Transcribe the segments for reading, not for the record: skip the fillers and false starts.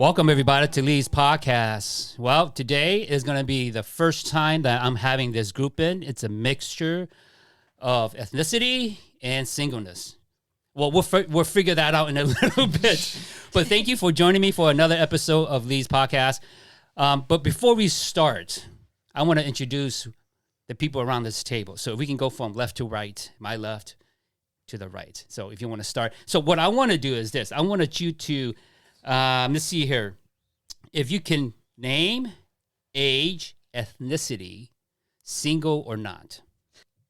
Welcome, everybody, to Lee's podcast. Well, today is going to be the first time that I'm having this group in. It's a mixture of ethnicity and singleness. Well, we'll figure that out in a little bit. But thank you for joining me for another episode of Lee's podcast. But before we start, I want to introduce the people around this table. So we can go from left to right, my left to the right. So if you want to start. So what I want to do is this. I wanted you to... let's see here. If you can name, age, ethnicity, single or not.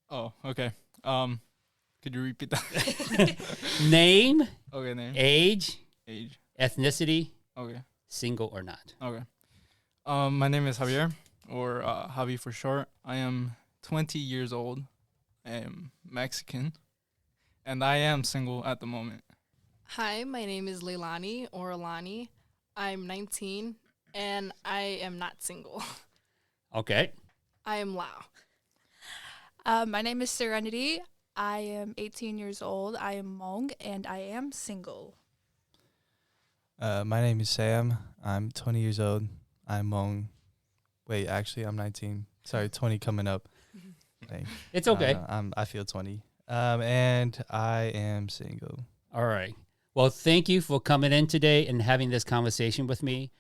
Oh, okay. Could you repeat that? Name, Okay, name. age, Age. ethnicity, Okay. single or not. Okay. My name is Javier, or Javi for short. I am 20 years old. I am Mexican, and I am single at the moment. Hi, my name is Lylani or Lylani. I'm 19 and I am not single. Okay. I am Lao. My name is Serenity. I am 18 years old. I am Hmong and I am single. My name is Sam. I'm 20 years old. I'm Hmong. Wait, actually, I'm 19. Sorry, 20 coming up. Dang. It's okay. I feel 20. And I am single. All right. Well, thank you for coming in today and having this conversation with me.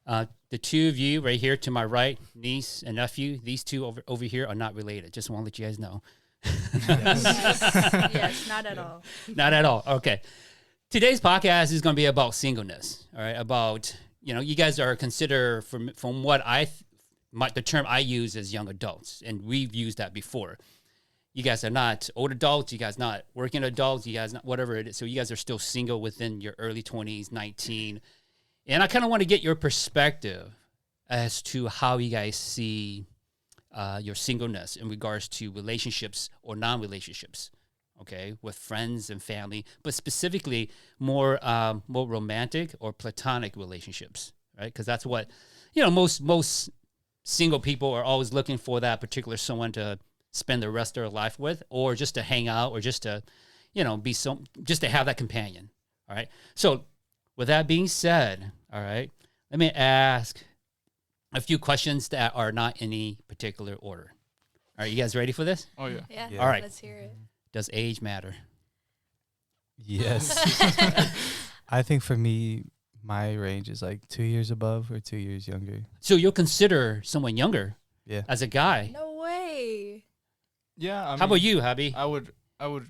The two of you right here to my right, niece and nephew, these two over here are not related. Just want to let you guys know. Yes, not at all. Not at all. Okay. Today's podcast is going to be about singleness. All right. About, you guys are considered, from what the term I use is young adults, and we've used that before. You guys are not old adults. You guys not working adults. You guys not whatever it is. So you guys are still single within your early 20s, 19. And I kind of want to get your perspective as to how you guys see your singleness in regards to relationships or non-relationships, okay, with friends and family, but specifically more romantic or platonic relationships, right? Because that's what, most single people are always looking for, that particular someone to spend the rest of their life with, or just to hang out, or just to, just to have that companion. All right. So with that being said, all right, let me ask a few questions that are not in any particular order. All right. You guys ready for this? Oh, yeah. Yeah. All right. Let's hear it. Does age matter? Yes. I think for me, my range is like 2 years above or 2 years younger. So you'll consider someone younger Yeah. as a guy. No way. Yeah. I mean, How about you, Javi? I would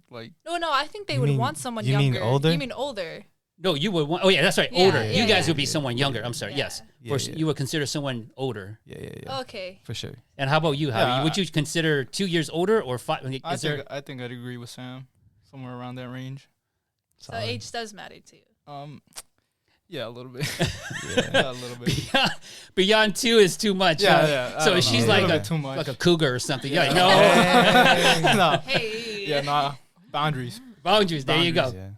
like. No, I think they You would mean- want someone you younger. mean older? You mean older? No, you would want, oh yeah, that's right. Yeah, Older. yeah, You guys yeah. would be someone younger. I'm sorry. Yeah. Yes. Yeah, You would consider someone older. Yeah. Okay. For sure. And how about you, Javi? Yeah, would you consider 2 years older or 5? I think I'd agree with Sam, somewhere around that range. So age does matter too. Yeah, a little bit. Yeah. Yeah, a little bit. Beyond 2 is too much. Yeah, huh? yeah. I So don't she's know. like A little bit too much. like a cougar or something. Yeah, Yeah. no. No. Hey. Yeah, nah. Boundaries. Boundaries. There you go. Yeah.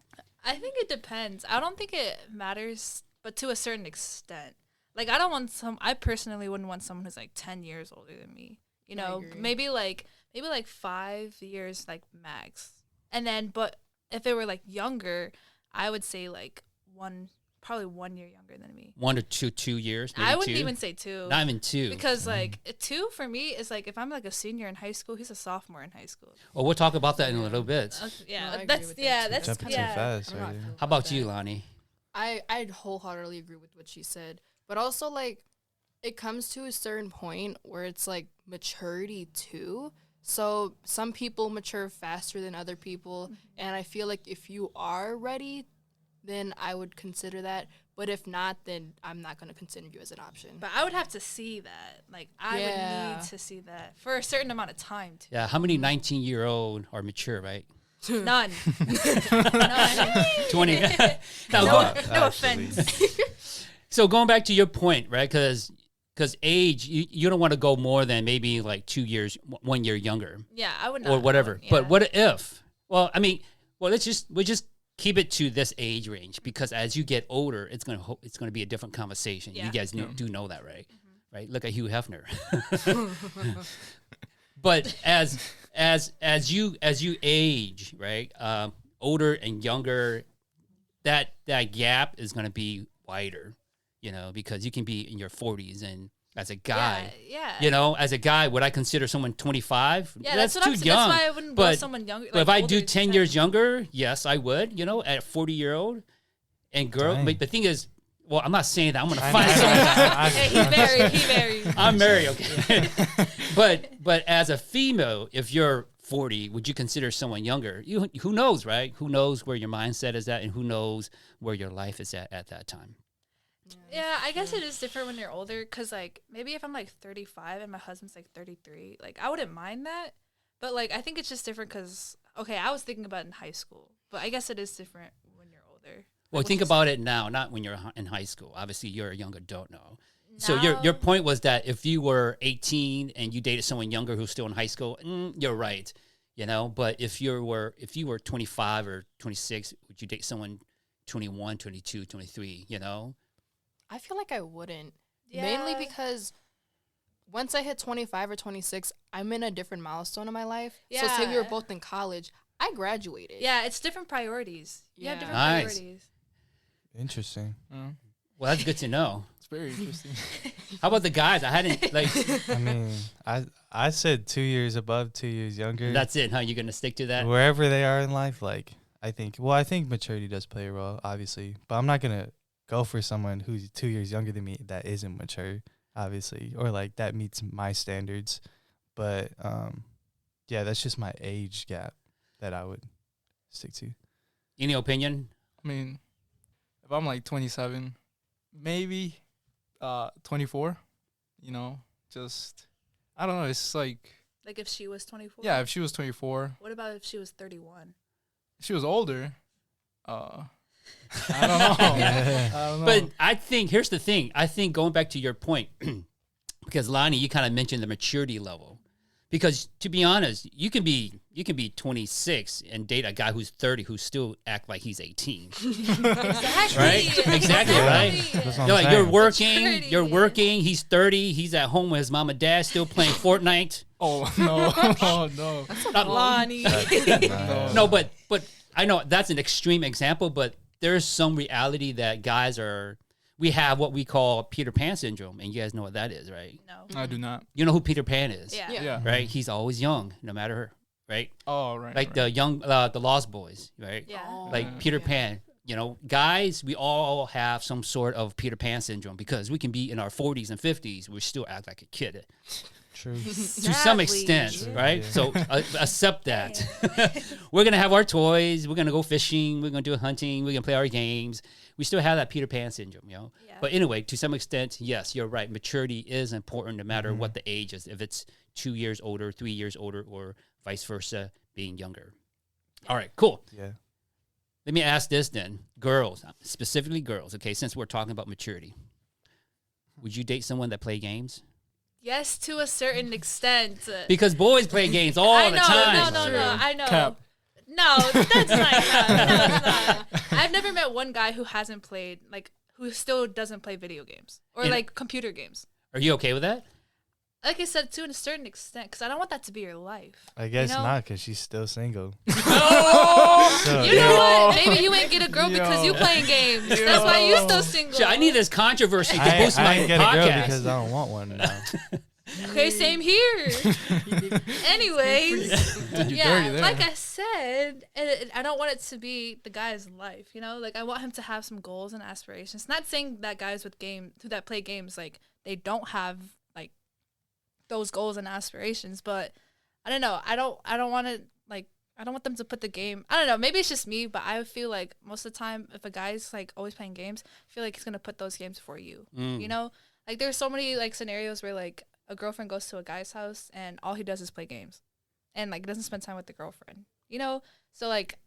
I think it depends. I don't think it matters, but to a certain extent. Like, I personally wouldn't want someone who's like 10 years older than me. agree. Maybe like 5 years, like max. And then, but if it were like younger, I would say like probably 1 year younger than me. 1 to 2 years. Maybe I wouldn't 2. even say 2. Not even 2. Because like 2 for me is like if I'm like a senior in high school, he's a sophomore in high school. Well, we'll talk about that in a little bit. Yeah, No, I agree that's with yeah, that too. that's Jumping too yeah. fast. I'm not Right? cool How about you, that. Lonnie? I'd wholeheartedly agree with what she said. But also, like, it comes to a certain point where it's, like, maturity, too. So some people mature faster than other people. And I feel like if you are ready, then I would consider that. But if not, then I'm not going to consider you as an option. But I would have to see that. Like I Yeah. would need to see that for a certain amount of time too. Yeah, how many 19-year-old are mature, right? None. 20. Now, No, go- no Actually. offense. so going back to your point, right? Because age, you don't want to go more than maybe like 2 years, 1 year younger. Yeah, I would not. Or whatever. Yeah. But what if? Well, I mean, we'll just keep it to this age range, because as you get older, it's gonna be a different conversation. Yeah. You guys do know that, right? Right? Look at Hugh Hefner. But as you age, right, older and younger, that gap is gonna be wider. you know, because you can be in your 40s and as a guy, Yeah. you know, as a guy, would I consider someone 25? Yeah, that's what too I'm saying. young. That's why I wouldn't go but with someone younger. but if I do older 10 years younger, yes, I would, you know, at a 40-year-old. And girl, Dang. but the thing is, well, I'm not saying that I'm going to I find know, someone. Hey, he married. I'm married, okay. but as a female, if you're 40, would you consider someone younger? Who knows, right? Who knows where your mindset is at, and who knows where your life is at that time? Yeah, I guess it is different when you're older, because, like, maybe if I'm, like, 35 and my husband's, like, 33, like, I wouldn't mind that. But, like, I think it's just different because, okay, I was thinking about it in high school, but I guess it is different when you're older. Well, Like, think what you about it now, not when you're in high school. Obviously, you're a young adult now. So Now- your point was that if you were 18 and you dated someone younger who's still in high school, you're right, you know. But if you were 25 or 26, would you date someone 21, 22, 23? You know. I feel like I wouldn't. Mainly Yeah. because once I hit 25 or 26, I'm in a different milestone in my life. So say we were Yeah. both in college, I graduated. Yeah, it's different priorities. You have Yeah. different Nice. priorities. Interesting. Well, that's good to know. It's very interesting. How about the guys? I hadn't like. I mean, I said 2 years above, 2 years younger. That's it, huh? You're gonna stick to that? Wherever they are in life, like I think maturity does play a role, obviously, but I'm not gonna go for someone who's 2 years younger than me that isn't mature, obviously, or like that meets my standards. But yeah, that's just my age gap that I would stick to. Any opinion? I mean, if I'm like 27, maybe 24, you know, just, I don't know. It's like, Like if she was 24. yeah, if she was 24, What about if she was 31? if she was older, I don't know. I don't know. But I think here's the thing. I think going back to your point, because Lonnie, you kind of mentioned the maturity level. Because to be honest, you can be 26 and date a guy who's 30 who still act like he's 18. Exactly. Right? Exactly, right? That's what You're I'm like, you're saying. working, you're working. He's 30. He's at home with his mom and dad, still playing Fortnite. oh, no. Oh, no. Not- Lonnie. No, but I know that's an extreme example, but there's some reality that guys we have what we call Peter Pan syndrome, and you guys know what that is, right? No. I do not. You know who Peter Pan is, Yeah. Yeah. right? He's always young, no matter, right? Oh, right. Like right. the young, the Lost Boys, right? Yeah. Like Yeah. Peter Pan. You know, guys, we all have some sort of Peter Pan syndrome because we can be in our 40s and 50s, we still act like a kid. True. To some Sadly. extent, Yeah. right? Yeah. So accept that. We're gonna have our toys. We're gonna go fishing. We're gonna do hunting. We're gonna play our games. We still have that Peter Pan syndrome, you know. Yeah. But anyway, to some extent, yes, you're right. Maturity is important, no matter what the age is. If it's 2 years older, 3 years older, or vice versa, being younger. All right, cool. Yeah. Let me ask this then, girls, specifically girls. Okay, since we're talking about maturity, would you date someone that play games? Yes, to a certain extent. Because boys play games all I the know, time. no, I know. Cap. No, that's not. No, it's not. I've never met one guy who hasn't played, like, who still doesn't play video games or And- like computer games. Are you okay with that? Like I said, to a certain extent, because I don't want that to be your life. I guess know? not, because she's still single. Oh! So, You know yeah. what? Maybe you ain't get a girl because you Yo. playing games. That's why you still single. I need this controversy to I boost my ain't get a girl podcast. because I don't want one now. Okay, same here. Anyways, Did you yeah, dirty there? like I said, I don't want it to be the guy's life. You know, like I want him to have some goals and aspirations. Not saying that guys that play games, like they don't have like those goals and aspirations, but I don't know. I don't want to like. I don't want them to put the game. I don't know. Maybe it's just me, but I feel like most of the time, if a guy's like always playing games, I feel like he's gonna put those games for you. You know, like there's so many like scenarios where like a girlfriend goes to a guy's house and all he does is play games, and like doesn't spend time with the girlfriend. You know, so like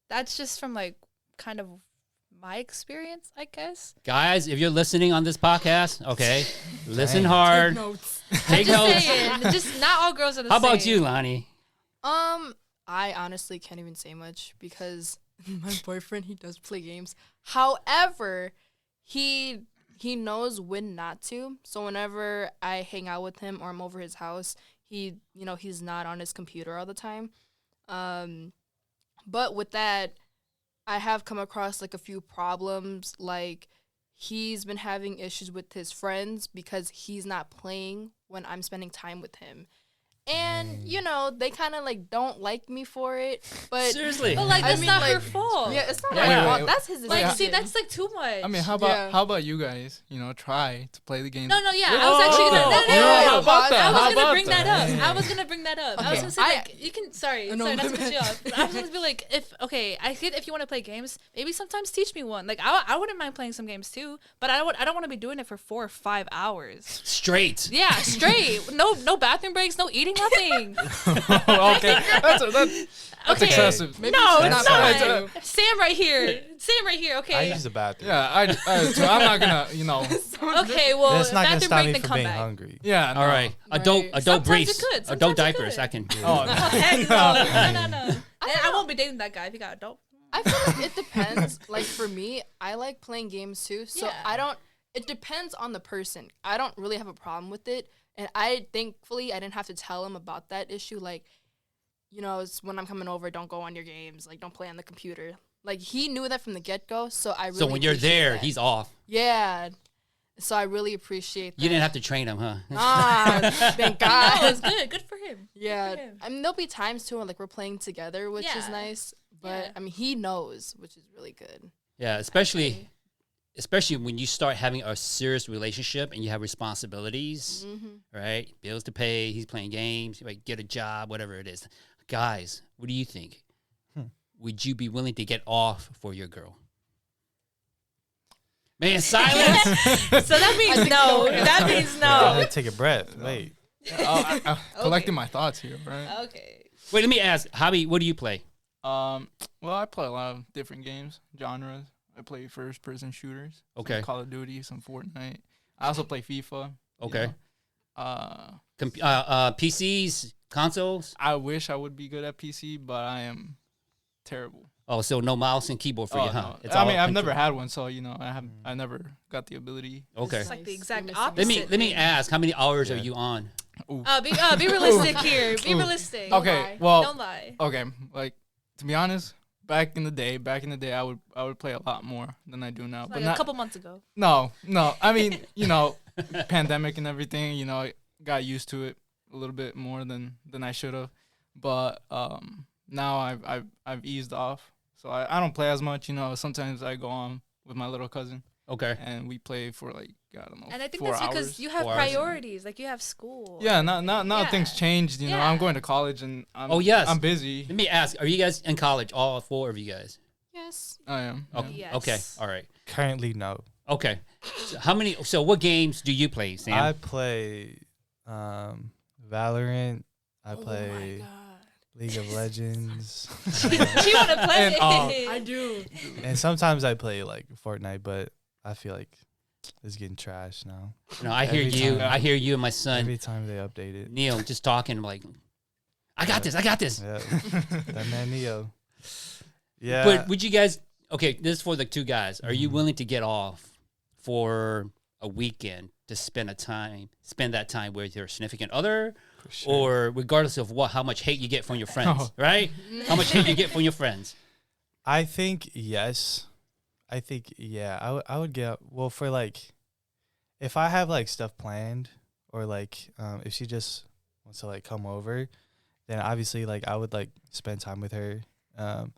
that's just from like kind of my experience, I guess. Guys, if you're listening on this podcast, okay, listen Dang. hard. Notes. Take Just notes. saying, just not all girls are the How same. about you, Lonnie? I honestly can't even say much because my boyfriend, he does play games. However, he knows when not to. So whenever I hang out with him or I'm over his house, he's not on his computer all the time. But with that, I have come across like a few problems. Like he's been having issues with his friends because he's not playing when I'm spending time with him. And, you know, they kind of, like, don't like me for it. But Seriously. But like, I that's mean, not like, her fault. yeah, it's not Yeah, my wait, fault. wait, That's his Like, decision. see, that's like too much. I mean, Yeah. how about you guys? You know, try to play the game. No, yeah. I was actually gonna. No, Yeah, how about I that? was How gonna about bring that that? up. I was gonna bring that up. I was Okay. gonna say like you can. Sorry, No, sorry, not to my cut you off. I was gonna be like, I get if you want to play games, maybe sometimes teach me one. Like I wouldn't mind playing some games too, but I don't want to be doing it for 4 or 5 hours. Straight. Yeah, straight. No bathroom breaks. No eating. Nothing. Okay, that's Okay. excessive. Maybe No, it's it's not. not. Sam right here. I Okay. use the bathroom. Yeah, so I'm not gonna, you know. Okay. Well, That's not gonna bathroom stop break me then from come being back. hungry. Yeah. All right. Adult Right. adult Sometimes briefs. it could. Adult Sometimes it diapers. could. I can. Oh, Heck no. I won't be dating that guy if he got adult. I feel like it depends. Like, for me, I like playing games, too. So Yeah. it depends on the person. I don't really have a problem with it. And thankfully, I didn't have to tell him about that issue. Like, you know, it's when I'm coming over, don't go on your games. Like, don't play on the computer. Like, he knew that from the get-go, so I really So when you're appreciate there, that. he's off. Yeah. So I really appreciate that. You didn't have to train him, huh? Thank No, God. it's good. Good for him. Yeah. Good for him. I mean, there'll be times, too, when, like, we're playing together, which is Yeah. nice. But, Yeah. I mean, he knows, which is really good. Yeah, especially when you start having a serious relationship and you have responsibilities, right? Bills to pay, he's playing games, like get a job, whatever it is. Guys, what do you think? Would you be willing to get off for your girl? Man, silence. So that means no. That means I no. had to take a breath. Wait. I'm collecting my thoughts here, right? Okay. Wait, let me ask, Javi, what do you play? Well, I play a lot of different games, genres. I play first-person shooters. some Okay. Call of Duty, some Fortnite. I also play FIFA. you Okay. know. PCs, consoles? I wish I would be good at PC, but I am terrible. Oh, so no mouse and keyboard for you, huh? No. It's I all mean, I've never control. had one, so you know, I never got the ability. Okay. It's like the exact Let opposite. Let me ask, how many hours are Yeah. you on? Be realistic here. Be realistic. Okay, lie. well, Don't lie. okay, like to be honest, back in the day, I would play a lot more than I do now. Like but a not, couple months ago. no. I mean, you know, pandemic and everything. You know, I got used to it a little bit more than I should have. But now I've eased off, so I don't play as much. You know, sometimes I go on with my little cousin Okay. and we play for like I don't know. And I think 4 that's because hours. you have 4 hours. priorities. Like you have school. Yeah, now things Yeah. changed. You know, Yeah. I'm going to college and I'm, Oh, yes. I'm busy. Let me ask, are you guys in college, all 4 of you guys? Yes. I am. Okay. yeah. Yes. Okay. All right. Currently, no. Okay. So what games do you play, Sam? I play Valorant. I Oh my play God. League of Legends. She want to play. And, do. And sometimes I play like Fortnite, but I feel like it's getting trash now. No, I hear Every you. time. I hear you and my son Every time they update it. Neil just talking like, I got this. I got this. Yeah. That man Neo. Yeah. But would you guys? Okay, this is for the 2 guys. Are you willing to get off for a weekend to spend that time with your significant other, for sure. or regardless of how much hate you get from your friends, Oh. right? How much hate you get from your friends? I think yes. I think yeah. I would get well for like if I have like stuff planned or like if she just wants to like come over, then obviously like I would like spend time with her.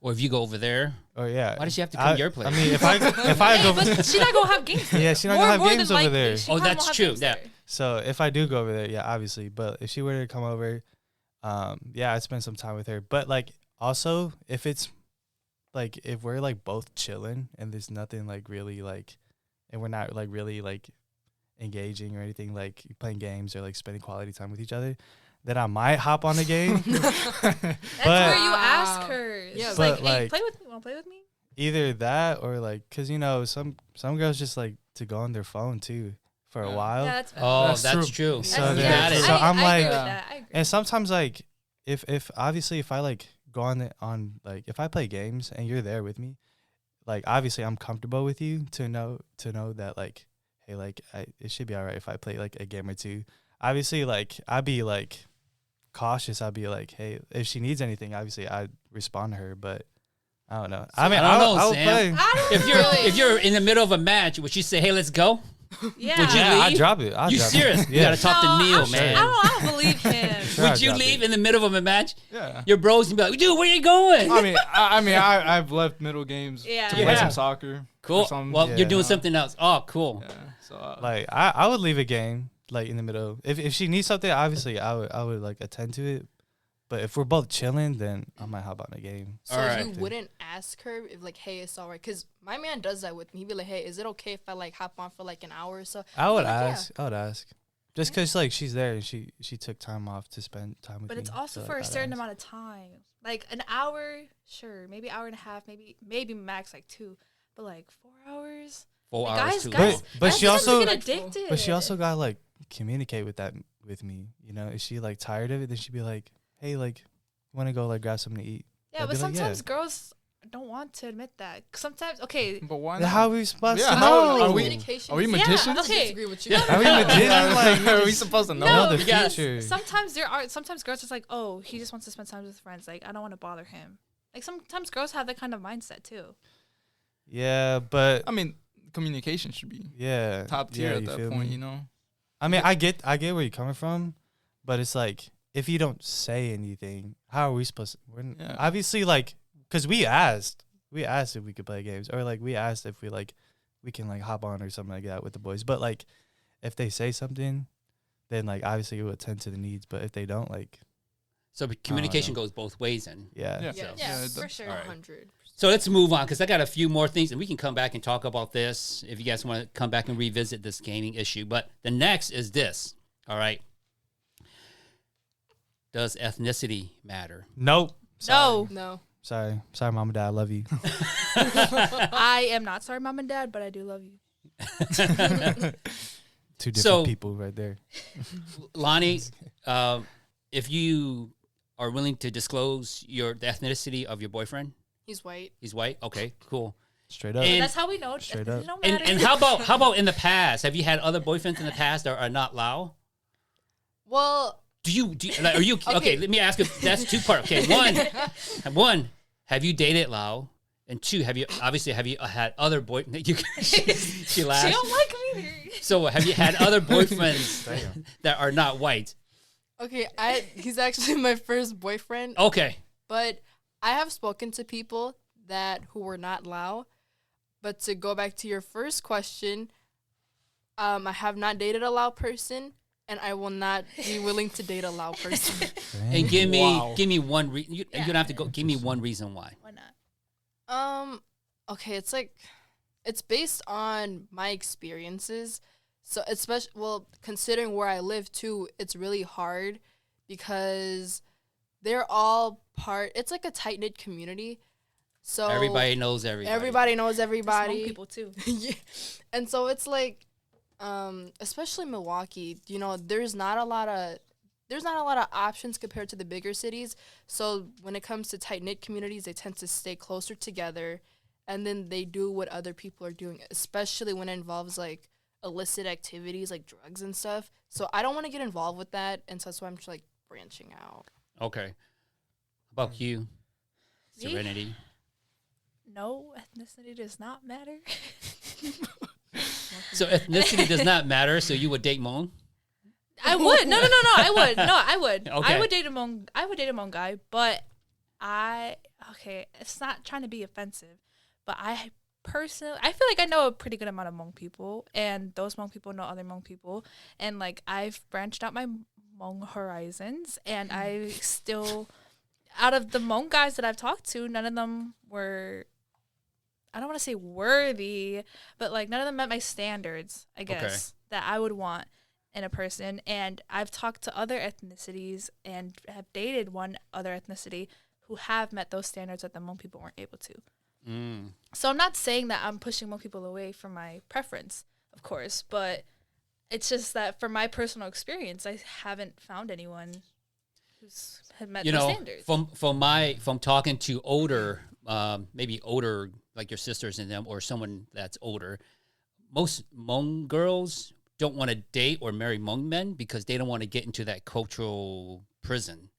Or if you go over there, Or yeah. why does she have to come to your place? I mean, if I go, But she's not gonna have games. yeah, she's not More- gonna have more games than over likely, there. she Oh, probably that's won't have true, games yeah. there. So if I do go over there, yeah, obviously. But if she were to come over, yeah, I'd spend some time with her. But like also, if it's like if we're like both chilling and there's nothing like really like, and we're not like really like engaging or anything like playing games or like spending quality time with each other, then I might hop on a game. That's But- where you ask Wow. her. Yeah, She's but, like, hey, like- play with me. Want to play with me? Either that or like, cause you know some girls just like to go on their phone too for a Yeah. while. Yeah, that's fair. Oh, That's that's true. true. So You then- got it. so I'm I like- agree with Yeah. that. I agree. And sometimes like if obviously if I like go on like if I play games and you're there with me, like obviously I'm comfortable with you to know that like hey like it should be all right if I play like a game or two. Obviously like I'd be like cautious. I'd be like hey if she needs anything obviously I'd respond to her, but I don't know. I mean, I don't know, I would Sam. play. If you're in the middle of a match, would you say, "Hey, let's go"? Yeah. Would you Yeah, leave? I drop it. I You drop serious? It. You gotta talk to Neil, I'm man. I don't believe him. Sure, Would I'd you drop leave it. in the middle of a match? Yeah. Your bros would be like, "Dude, where you going?" I've left middle games Yeah. to play Yeah. some soccer. Cool. Or some, Well, Yeah. you're doing something else. Oh, cool. yeah. So Like I would leave a game like in the middle. If she needs something, obviously I would like attend to it. But if we're both chilling, then I might hop on a game. So All right. you wouldn't ask her if like, hey, it's all right, because my man does that with me. He'd be like, hey, is it okay if I like hop on for like an hour or so? I would Like, yeah. ask. I would ask. Just because like she's there and she took time off to spend time with me. But it's also so, for like, a I'd certain ask. amount of time. Like an hour, sure. Maybe hour and a half, maybe max like 2. But like 4 hours? 4 Like, hours guys, too guys, long. But guys she sometimes also- get addicted. But she also gotta like communicate with that with me. You know, is she like tired of it? Then she'd be like, "Hey, like, want to go like grab something to eat?" Yeah, I'd but be like, sometimes yeah. girls don't want to admit that. Sometimes, okay. but why Then not? how are we supposed Yeah, to how- know? are we- Communication Are we is- Yeah, magicians? okay. disagree with you. Are we magicians? Like, are we supposed to know? No, the because future. sometimes sometimes girls just like, oh, he just wants to spend time with friends. Like, I don't want to bother him. Like, sometimes girls have that kind of mindset too. Yeah, but I mean, communication should be yeah, top tier yeah, at you that feel point. me? You know. I mean, I get where you're coming from, but it's like if you don't say anything, how are we supposed to? Yeah. Obviously, like, cause we asked if we could play games, or like we asked if we can like hop on or something like that with the boys. But like, if they say something, then like obviously we'll attend to the needs. But if they don't, like, So communication know. goes both ways, and yeah, Yeah. Yeah, Yeah, for it sure. All right. 100. so let's move on because I got a few more things, and we can come back and talk about this if you guys want to come back and revisit this gaming issue. But the next is this. All right. Does ethnicity matter? nope. No, No. Sorry, mom and dad, I love you. I am not sorry, mom and dad, but I do love you. Two different So- people right there. Lonnie, if you are willing to disclose the ethnicity of your boyfriend, He's white. he's white. Okay, cool. Straight up. And- That's how we know. Straight It up. don't And matter. and how about in the past? Have you had other boyfriends in the past that are not Lao? Well, Do you like, are you okay. Okay. Let me ask you. That's two part. Okay, one. Have you dated Lao? And two, have you had other boy? She she laughed. don't like me either. So have you had other boyfriends that are not white? okay, he's actually my first boyfriend, Okay. but I have spoken to people who were not Lao. But to go back to your first question, I have not dated a Lao person, and I will not be willing to date a Lao person. And give Wow. me one reason. You Yeah. don't have to go. Give me one reason why. Why not? Okay, it's based on my experiences. So considering where I live too, it's really hard because they're all it's like a tight knit community. So Everybody knows everybody. everybody knows Just everybody. Hmong people too. Yeah. And so it's like, especially Milwaukee, there's not a lot of options compared to the bigger cities. So when it comes to tight knit communities, they tend to stay closer together, and then they do what other people are doing, especially when it involves like illicit activities like drugs and stuff. So I don't want to get involved with that, and so that's why I'm just like branching out. Okay. How about you, Me? Serenity? No, ethnicity does not matter. So ethnicity does not matter. So you would date Hmong? I would. No, I would. No, I would. Okay. I would date a Hmong guy, but it's not trying to be offensive, but I personally, I feel like I know a pretty good amount of Hmong people, and those Hmong people know other Hmong people, and like I've branched out my Hmong horizons, and I still, out of the Hmong guys that I've talked to, none of them were, I don't want to say worthy, but like none of them met my standards, I guess, that I would want in a person. And I've talked to other ethnicities and have dated one other ethnicity who have met those standards that the Hmong people weren't able to. So I'm not saying that I'm pushing Hmong people away from my preference, of course, but it's just that from my personal experience, I haven't found anyone who's had met those standards. From talking to older, maybe older, like your sisters and them, or someone that's older, most Hmong girls don't want to date or marry Hmong men because they don't want to get into that cultural prison.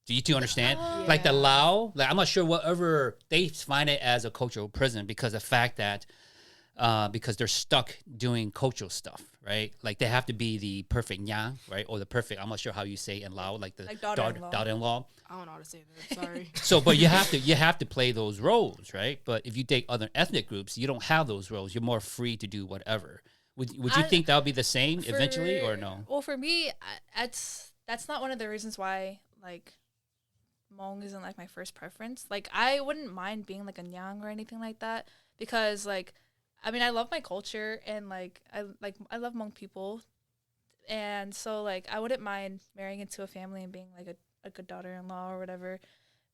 Do you two understand? Oh. Like the Yeah. Lao, like I'm not sure whatever they find it as a cultural prison because the fact that because they're stuck doing cultural stuff, right? Like they have to be the perfect nyang, right? Or the perfect, I'm not sure how you say in Lao, like the Like daughter-in-law. daughter-in-law. I don't know how to say that. Sorry. So, but you have to play those roles, right? But if you take other ethnic groups, you don't have those roles. You're more free to do whatever. Would you I- think that would be the same eventually, or no? Well, for me, that's not one of the reasons why like Hmong isn't like my first preference. Like I wouldn't mind being like a Nyang or anything like that because like I mean I love my culture and like I love Hmong people, and so like I wouldn't mind marrying into a family and being like a good daughter-in-law or whatever.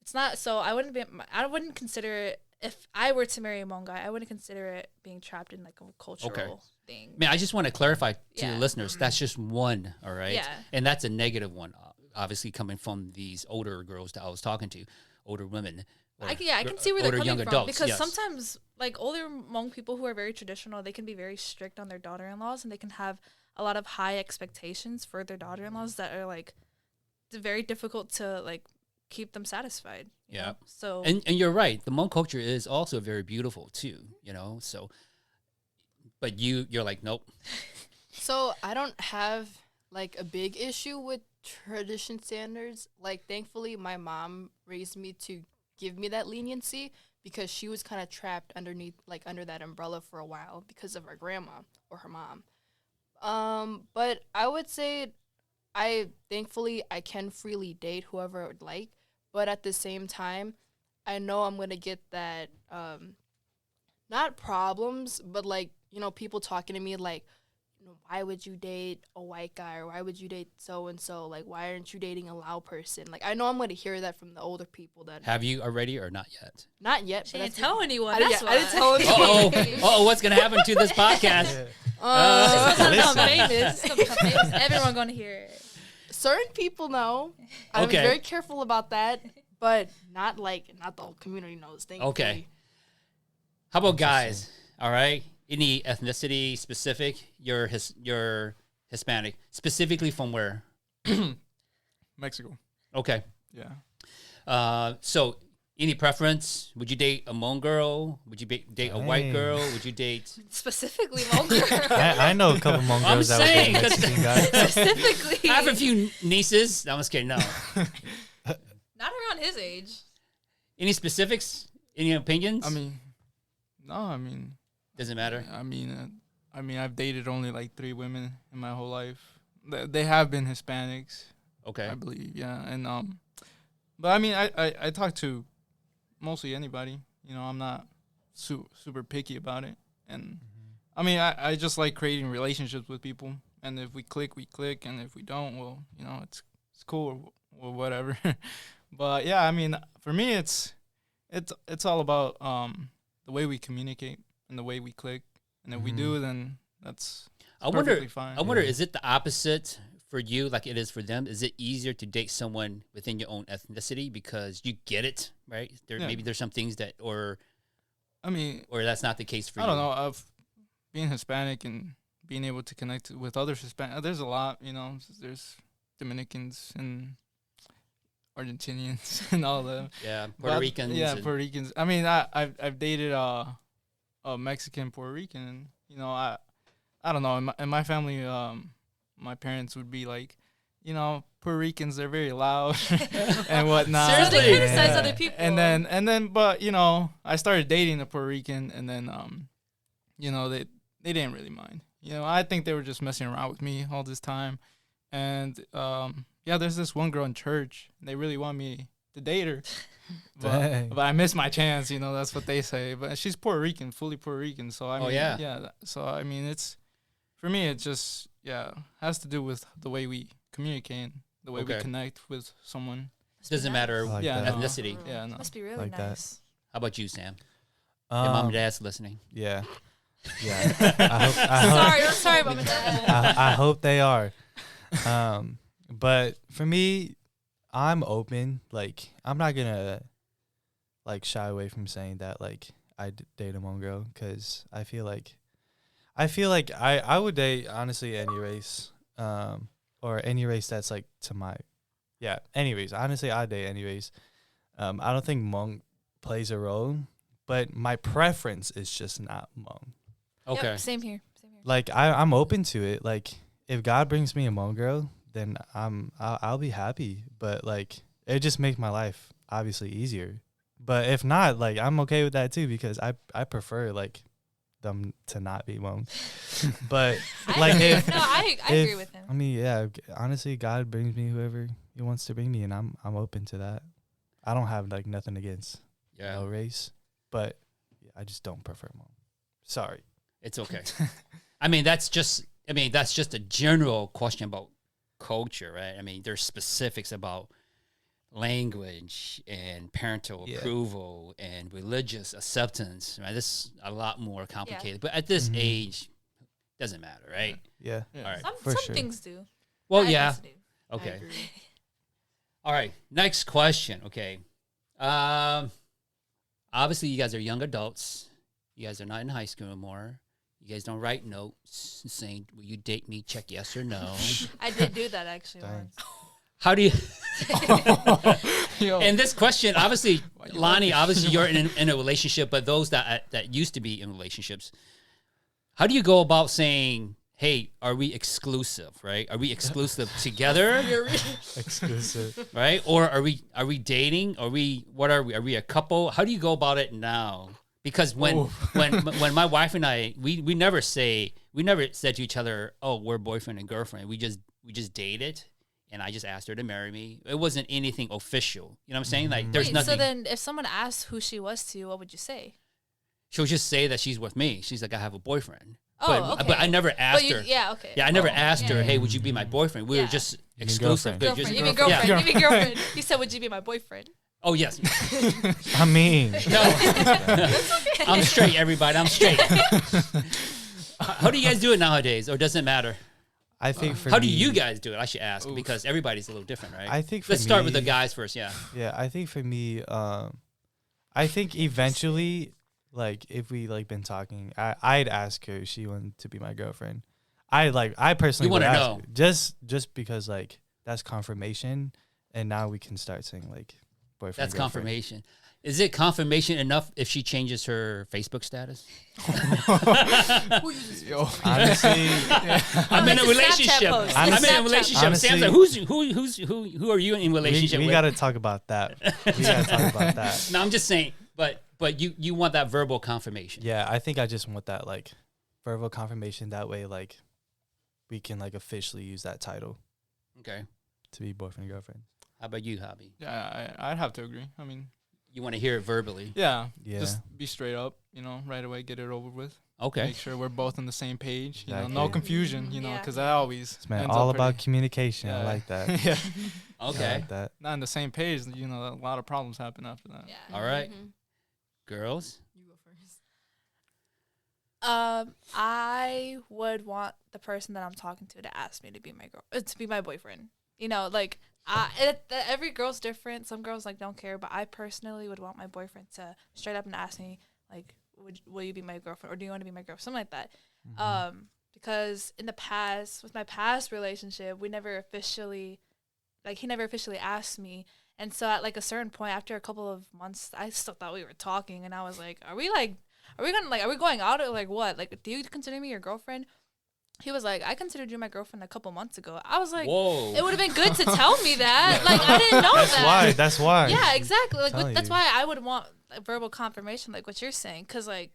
It's not so I wouldn't consider it. If I were to marry a Hmong guy, I wouldn't consider it being trapped in like a cultural thing. Man, I just want to clarify to the Yeah. listeners that's just one, all right? Yeah. And that's a negative one, obviously coming from these older girls that I was talking to, older women. or I can see where they're older coming young from adults, because yes. sometimes like older Hmong people who are very traditional, they can be very strict on their daughter-in-laws and they can have a lot of high expectations for their daughter-in-laws that are like very difficult to like keep them satisfied. you Yeah. know? So And you're right. The Hmong culture is also very beautiful too, you know. So, but you're like, nope. So I don't have like a big issue with tradition standards. Like thankfully my mom raised me to give me that leniency because she was kind of trapped under that umbrella for a while because of her grandma or her mom. But I would say thankfully I can freely date whoever I would like, but at the same time I know I'm going to get that not problems, but like, people talking to me like, why would you date a white guy or why would you date so and so? Like, why aren't you dating a Lao person? Like, I know I'm going to hear that from the older people that Have you already or not yet? not yet. she but didn't that's- tell anyone. I didn't- That's yeah, I didn't tell Uh anyone. oh, what's gonna happen to this podcast? It's gonna become Listen. famous. It's gonna become famous. Everyone gonna hear it. Certain people know. I'm Okay. very careful about that, but not the whole community knows. Thankfully. Okay. How about guys? All right. Any ethnicity specific? You're Hispanic. Specifically from where? Mexico. Okay. Yeah. So any preference? Would you date a Hmong girl? Would you date a white Dang. girl? Would you date? Specifically, longer. I know a couple Hmong I'm girls that would saying, date 'cause- Mexican guys. Specifically, I have a few nieces. No, I'm just kidding. No. not around his age. Any specifics? Any opinions? I mean, no. I mean, doesn't matter. I've dated only like 3 women in my whole life. They have been Hispanics, Okay. I believe. Yeah, and but I mean, I talk to mostly anybody. I'm not super picky about it, and I mean, I just like creating relationships with people. And if we click, we click, and if we don't, well, it's cool or whatever. But yeah, I mean, for me, it's all about the way we communicate and the way we click. And if we do, then that's I wonder. perfectly fine. I wonder. Is it the opposite for you, like it is for them? Is it easier to date someone within your own ethnicity because you get it, right? Yeah. Maybe there's some things that, or I mean, that's not the case for I you. don't know. Of being Hispanic and being able to connect with other Hispanic, there's a lot. There's Dominicans and Argentinians and all that. Yeah, Puerto Ricans. Yeah, and- Puerto Ricans. I mean, I've dated a Mexican Puerto Rican. And, I don't know. In my family, my parents would be like, Puerto Ricans, they're very loud and whatnot. So they Seriously? criticize Yeah. other people. And then, but I started dating a Puerto Rican, and then, they didn't really mind. I think they were just messing around with me all this time, and there's this one girl in church. And they really want me to date her, Dang. but I missed my chance. That's what they say. But she's Puerto Rican, fully Puerto Rican. So I mean, yeah. So I mean, it's for me. It just has to do with the way we communicate, the way we Okay. connect with someone. It doesn't matter I like Yeah, that. no. ethnicity. Yeah, no. Must be really Like that. nice. How about you, Sam? Your mom and dad's listening. Yeah. Yeah. I hope, Sorry, Mom and Dad. I hope they are. But for me, I'm open. Like, I'm not gonna shy away from saying that I date a Hmong girl, because I feel like I would date honestly any race, or any race that's to my yeah. Anyways, honestly, I date anyways. I don't think Hmong plays a role, but my preference is just not Hmong. Yep, Okay. same here. Same here. Like I'm open to it. Like if God brings me a Hmong girl, then I'll be happy. But like it just makes my life obviously easier. But if not, like I'm okay with that too because I prefer like them to not be Hmong. But like if I agree with him. I mean, yeah, honestly, God brings me whoever He wants to bring me, and I'm open to that. I don't have like nothing against Yeah. no race, but I just don't prefer Hmong. Sorry. It's okay. I mean, that's just a general question about culture, right? I mean, there's specifics about language and parental Yeah. approval and religious acceptance, right? This is a lot more complicated. But at this Mhm. age, doesn't matter, right? Yeah. Yeah. All right. For Some sure. things do. Well, I yeah. guess do. I Okay. agree. All right. Next question. Okay. Obviously, you guys are young adults. You guys are not in high school anymore. You guys don't write notes saying, "Will you date me?" Check yes or no. I did do that actually Dang. once. How do you? Yo, And this question, obviously, Why you Lonnie, laughing? obviously you're in a relationship, but those that used to be in relationships, how do you go about saying, "Hey, are we exclusive?" Right? Are we exclusive together? Exclusive. Right? Or are we dating? What are we? Are we a couple? How do you go about it now? Because when when my wife and I we never said to each other, "Oh, we're boyfriend and girlfriend." We just dated. And I just asked her to marry me. It wasn't anything official. You know what I'm saying? Like, there's Wait, nothing. so then if someone asked who she was to you, what would you say? She'll just say that she's with me. She's like, I have a boyfriend. Oh, okay. But I never asked But you, her. yeah, okay. Yeah, I never Oh, asked yeah, her, yeah. hey, would you be my boyfriend? We were Yeah. just mean exclusive. girlfriend. Just- Girlfriend. You mean Yeah. girlfriend. You mean girlfriend. You said, would you be my boyfriend? Oh, yes. I mean, No. I'm straight, everybody. I'm straight. How do you guys do it nowadays? Or does it matter? I think for How me, do you guys do it? I should ask Oof. because everybody's a little different, right? I think for Let's start with the me- guys first, yeah. Yeah, I think for me, I think eventually, like if we like been talking, I'd ask her if she wanted to be my girlfriend. I personally You would wanna ask know. her, just because like that's confirmation, and now we can start saying like boyfriend. That's girlfriend. confirmation. Is it confirmation enough if she changes her Facebook status? yo, Honestly, I'm in it's a a Snapchat relationship. post. I'm It's in a Snapchat. relationship. Honestly- Sam's like, who are you in relationship we with? gotta talk about that. We gotta talk about that. No, I'm just saying. But you want that verbal confirmation. Yeah, I think I just want that like verbal confirmation. That way, like we can like officially use that title Okay. to be boyfriend and girlfriend. How about you, Hobby? yeah, I'd have to agree. I mean, You want to hear it verbally? yeah, Yeah. just be straight up, right away, get it over with. Okay. Make sure we're both on the same page. No Exactly. confusion. Yeah. Because that always This man, ends all up about pretty- communication. I Yeah. like that. yeah, I Okay. like that. not on the same page. A lot of problems happen after that. Yeah. All right. Mhm. Girls. You go first. I would want the person that I'm talking to ask me to be my girl, to be my boyfriend. Every girl's different. Some girls like don't care, but I personally would want my boyfriend to straight up and ask me like, will you be my girlfriend or do you want to be my girlfriend, something like that. Because in the past, with my past relationship, he never officially asked me. And so at like a certain point, after a couple of months, I still thought we were talking, and I was like, are we going out or like what? Like, do you consider me your girlfriend? He was like, I considered you my girlfriend a couple months ago. I was like, Whoa. it would have been good to tell me that. Like, I didn't know that. That's why. Yeah, exactly. Like, Telling that's you. why I would want a verbal confirmation, like what you're saying, because like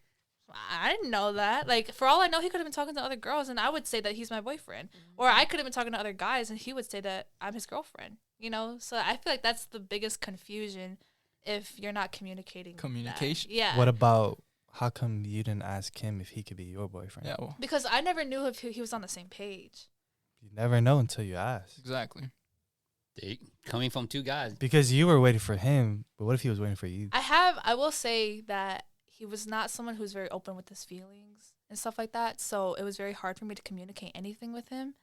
I didn't know that. Like, for all I know, he could have been talking to other girls, and I would say that he's my boyfriend, or I could have been talking to other guys, and he would say that I'm his girlfriend. So I feel like that's the biggest confusion if you're not communicating. that. Communication? Yeah. What about how come you didn't ask him if he could be your boyfriend? Yeah, well, Because I never knew if he was on the same page. You never know until you ask. exactly. Coming from two guys. Because you were waiting for him, but what if he was waiting for you? I will say that he was not someone who's very open with his feelings and stuff like that. So it was very hard for me to communicate anything with him,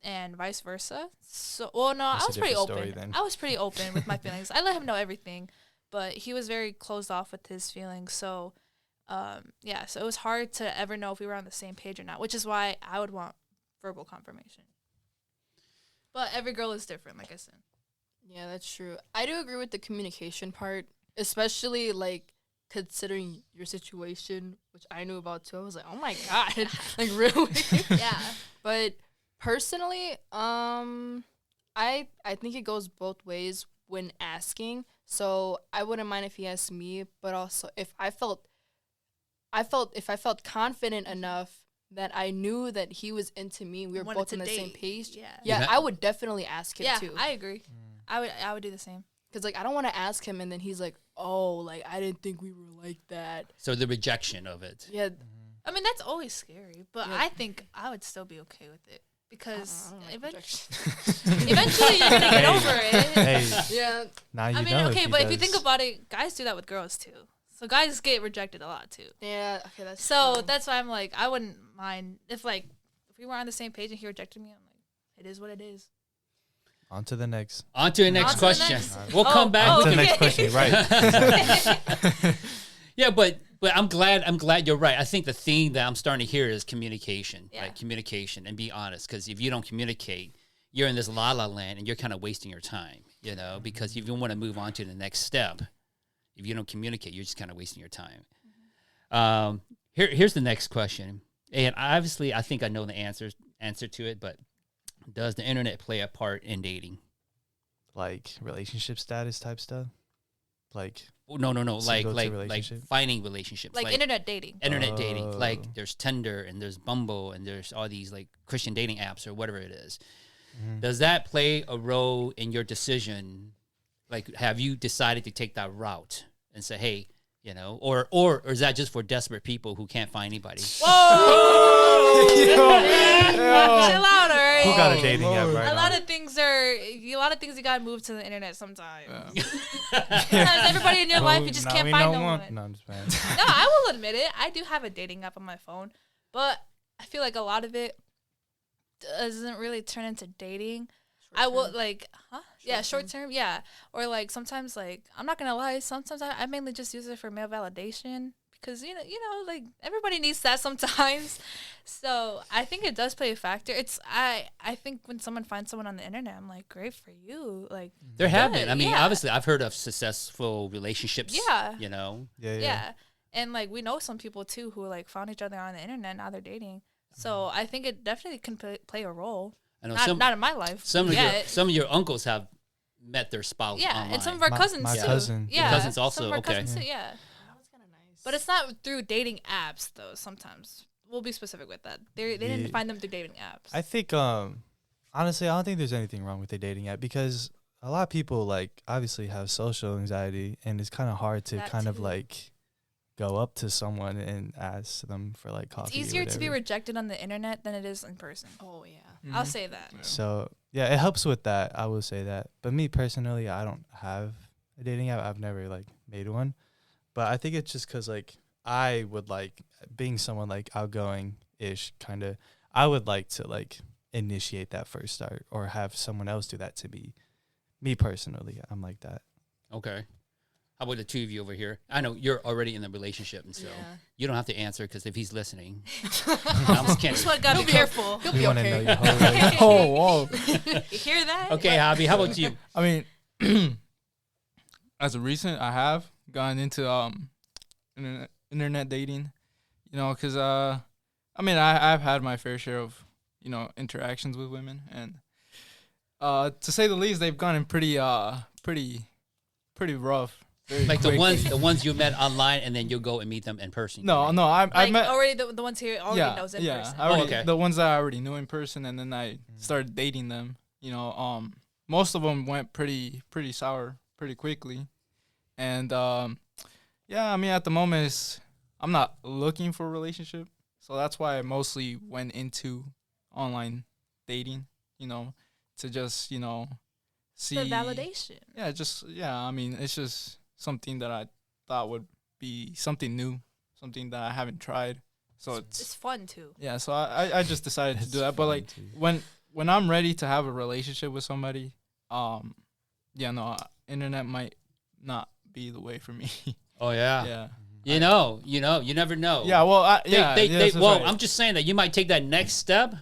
and vice versa. So, well, no, That's I a was pretty different open. story then. I was pretty open with my feelings. I let him know everything, but he was very closed off with his feelings. So, yeah, so it was hard to ever know if we were on the same page or not, which is why I would want verbal confirmation. But every girl is different, like I said. Yeah, that's true. I do agree with the communication part, especially like considering your situation, which I knew about too. I was like, oh my god, like really? Yeah. But personally, I think it goes both ways when asking. So I wouldn't mind if he asked me, but also if I felt confident enough that I knew that he was into me, we were Wanted both to on the same date. page. Yeah. Yeah, Yeah. I would definitely ask him Yeah, too. I agree. I would do the same. Cause like I don't want to ask him and then he's like, oh, like I didn't think we were like that. So the rejection of it. Yeah, I mean, that's always scary, but Yeah. I think I would still be okay with it because I don't like eventually, rejection. eventually you're gonna get over it. Hey, Yeah, now you I mean, know. okay, he but if you does. think about it, guys do that with girls too. So guys get rejected a lot too. yeah. Okay, that's So true. that's why I'm like, I wouldn't mind if we were on the same page and he rejected me. I'm like, it is what it is. On to the next. On to the next On to the question. next. We'll come back. Oh, On to the okay. next question. Right. Yeah, but I'm glad you're right. I think the theme that I'm starting to hear is communication, Yeah. right? Communication and be honest. Because if you don't communicate, you're in this la la land and you're kind of wasting your time, you know. Because if you want to move on to the next step, if you don't communicate, you're just kind of wasting your time. Here's the next question, and obviously I think I know the answer to it, but does the internet play a part in dating? Like relationship status type stuff. Like Oh, no, like Single to like relationship? finding relationships, Like internet dating. internet dating. Oh. Like there's Tinder and there's Bumble and there's all these like Christian dating apps or whatever it is. Does that play a role in your decision? Like, have you decided to take that route and say, hey, you know, or is that just for desperate people who can't find anybody? Whoa! Chill out, all right? who got a dating app Lord. right A now? lot of things you gotta move to the internet sometimes. Yeah. Sometimes everybody in your life, you just Now can't we find know no one. No, I'm just playing. No, I will admit it. I do have a dating app on my phone, but I feel like a lot of it doesn't really turn into dating. I will like, yeah, short term, yeah. Or like sometimes, like I'm not gonna lie, sometimes I mainly just use it for male validation because you know, like everybody needs that sometimes. So I think it does play a factor. I think when someone finds someone on the internet, I'm like, great for you. Like There have good, been. I mean, yeah. obviously, I've heard of successful relationships. Yeah. You know, Yeah. And like we know some people too who like found each other on the internet, now they're dating. So I think it definitely can play a role. I know Not in my life. some yet. of your uncles have met their spouse Yeah, online. and some of our My- cousins my too. cousin. Your Yeah, cousins also? Some of our Okay. cousins too, yeah. That's kind of nice. But it's not through dating apps though. Sometimes we'll be specific with that. They didn't Yeah. find them through dating apps. I think honestly, I don't think there's anything wrong with the dating app because a lot of people like obviously have social anxiety and it's kind of hard to That kind of too. like go up to someone and ask them for like coffee. It's or easier to be whatever. rejected on the internet than it is in person. oh yeah. I'll say that. So yeah, it helps with that. I will say that. But me personally, I don't have a dating app. I've never like made one. But I think it's just because like I would like being someone like outgoing ish kind of. I would like to like initiate that first start or have someone else do that to me. Me personally, I'm like that. Okay. How about the two of you over here? I know you're already in the relationship, and so Yeah. you don't have to answer because if he's listening, I'm just kidding. That's what gotta be careful. We want to know okay. your whole life. Oh, whoa. You hear that? Okay, Javi, how about you? I mean, as of recent, I have gone into internet dating, you know, because I mean, I've had my fair share of, you know, interactions with women, and to say the least, they've gone in pretty rough. Very Like the quickly. ones you met online, and then you'll go and meet them in person. No, right? no, I Like met already the ones here already knows in person. I already, okay. the ones that I already knew in person, and then I started dating them. You know, most of them went pretty sour pretty quickly, and yeah, I mean at the moment I'm not looking for a relationship, so that's why I mostly went into online dating. You know, to just see The validation. Yeah, I mean it's just something that I thought would be something new, something that I haven't tried. So It's fun too. yeah, so I just decided to do that. But like when I'm ready to have a relationship with somebody, yeah, no, internet might not be the way for me. Oh yeah. Yeah. You never know. Yeah, well, They, that's well, right. I'm just saying that you might take that next step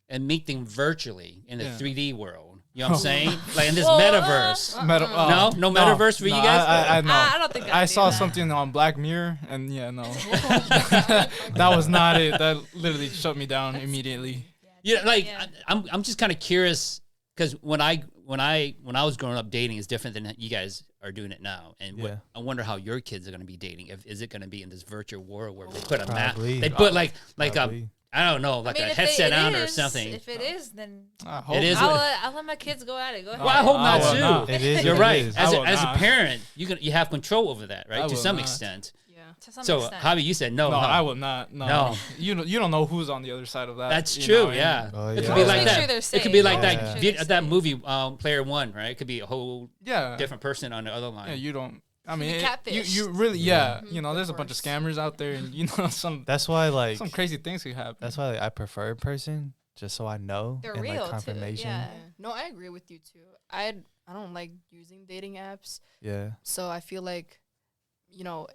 and meet them virtually in the Yeah. 3D world. You know what I'm saying? Like in this Well, metaverse. No metaverse for you guys? I know. I don't think I do saw that. something on Black Mirror, and that was not it. That literally shut me down immediately. Yeah, like Yeah. I'm just kind of curious because when I was growing up, dating is different than you guys are doing it now, and Yeah. I wonder how your kids are going to be dating. Is it going to be in this virtual world where they put a mask? Probably. They put like Probably. I don't know, like I mean, a if headset it on or is- something. If it is, then I hope It is not. what- I'll let my kids go at it. Go ahead. Well, I hope I not will too. not. It is. You're what it right. is. I As will a not. parent, you have control over that, right? I To will some not. extent. Yeah. To some So, extent. Javi, you said no. No, huh? I will not. No, No. You don't know who's on the other side of that. That's you true. know, and- Yeah. Oh, It could yeah. be Just like make that. sure they're It could be safe. like Yeah. that. Make sure they're That safe. movie, Player One, right? It could be a whole Yeah. different person on the other line. Yeah, you don't. I be mean, you catfished. really Mhm. you know, there's a bunch of scammers out there, and you know some That's why like crazy things could happen. that's why I prefer in person, just so I know They're and real, like too, confirmation. yeah. No, I agree with you too. I don't like using dating apps, Yeah. so I feel like,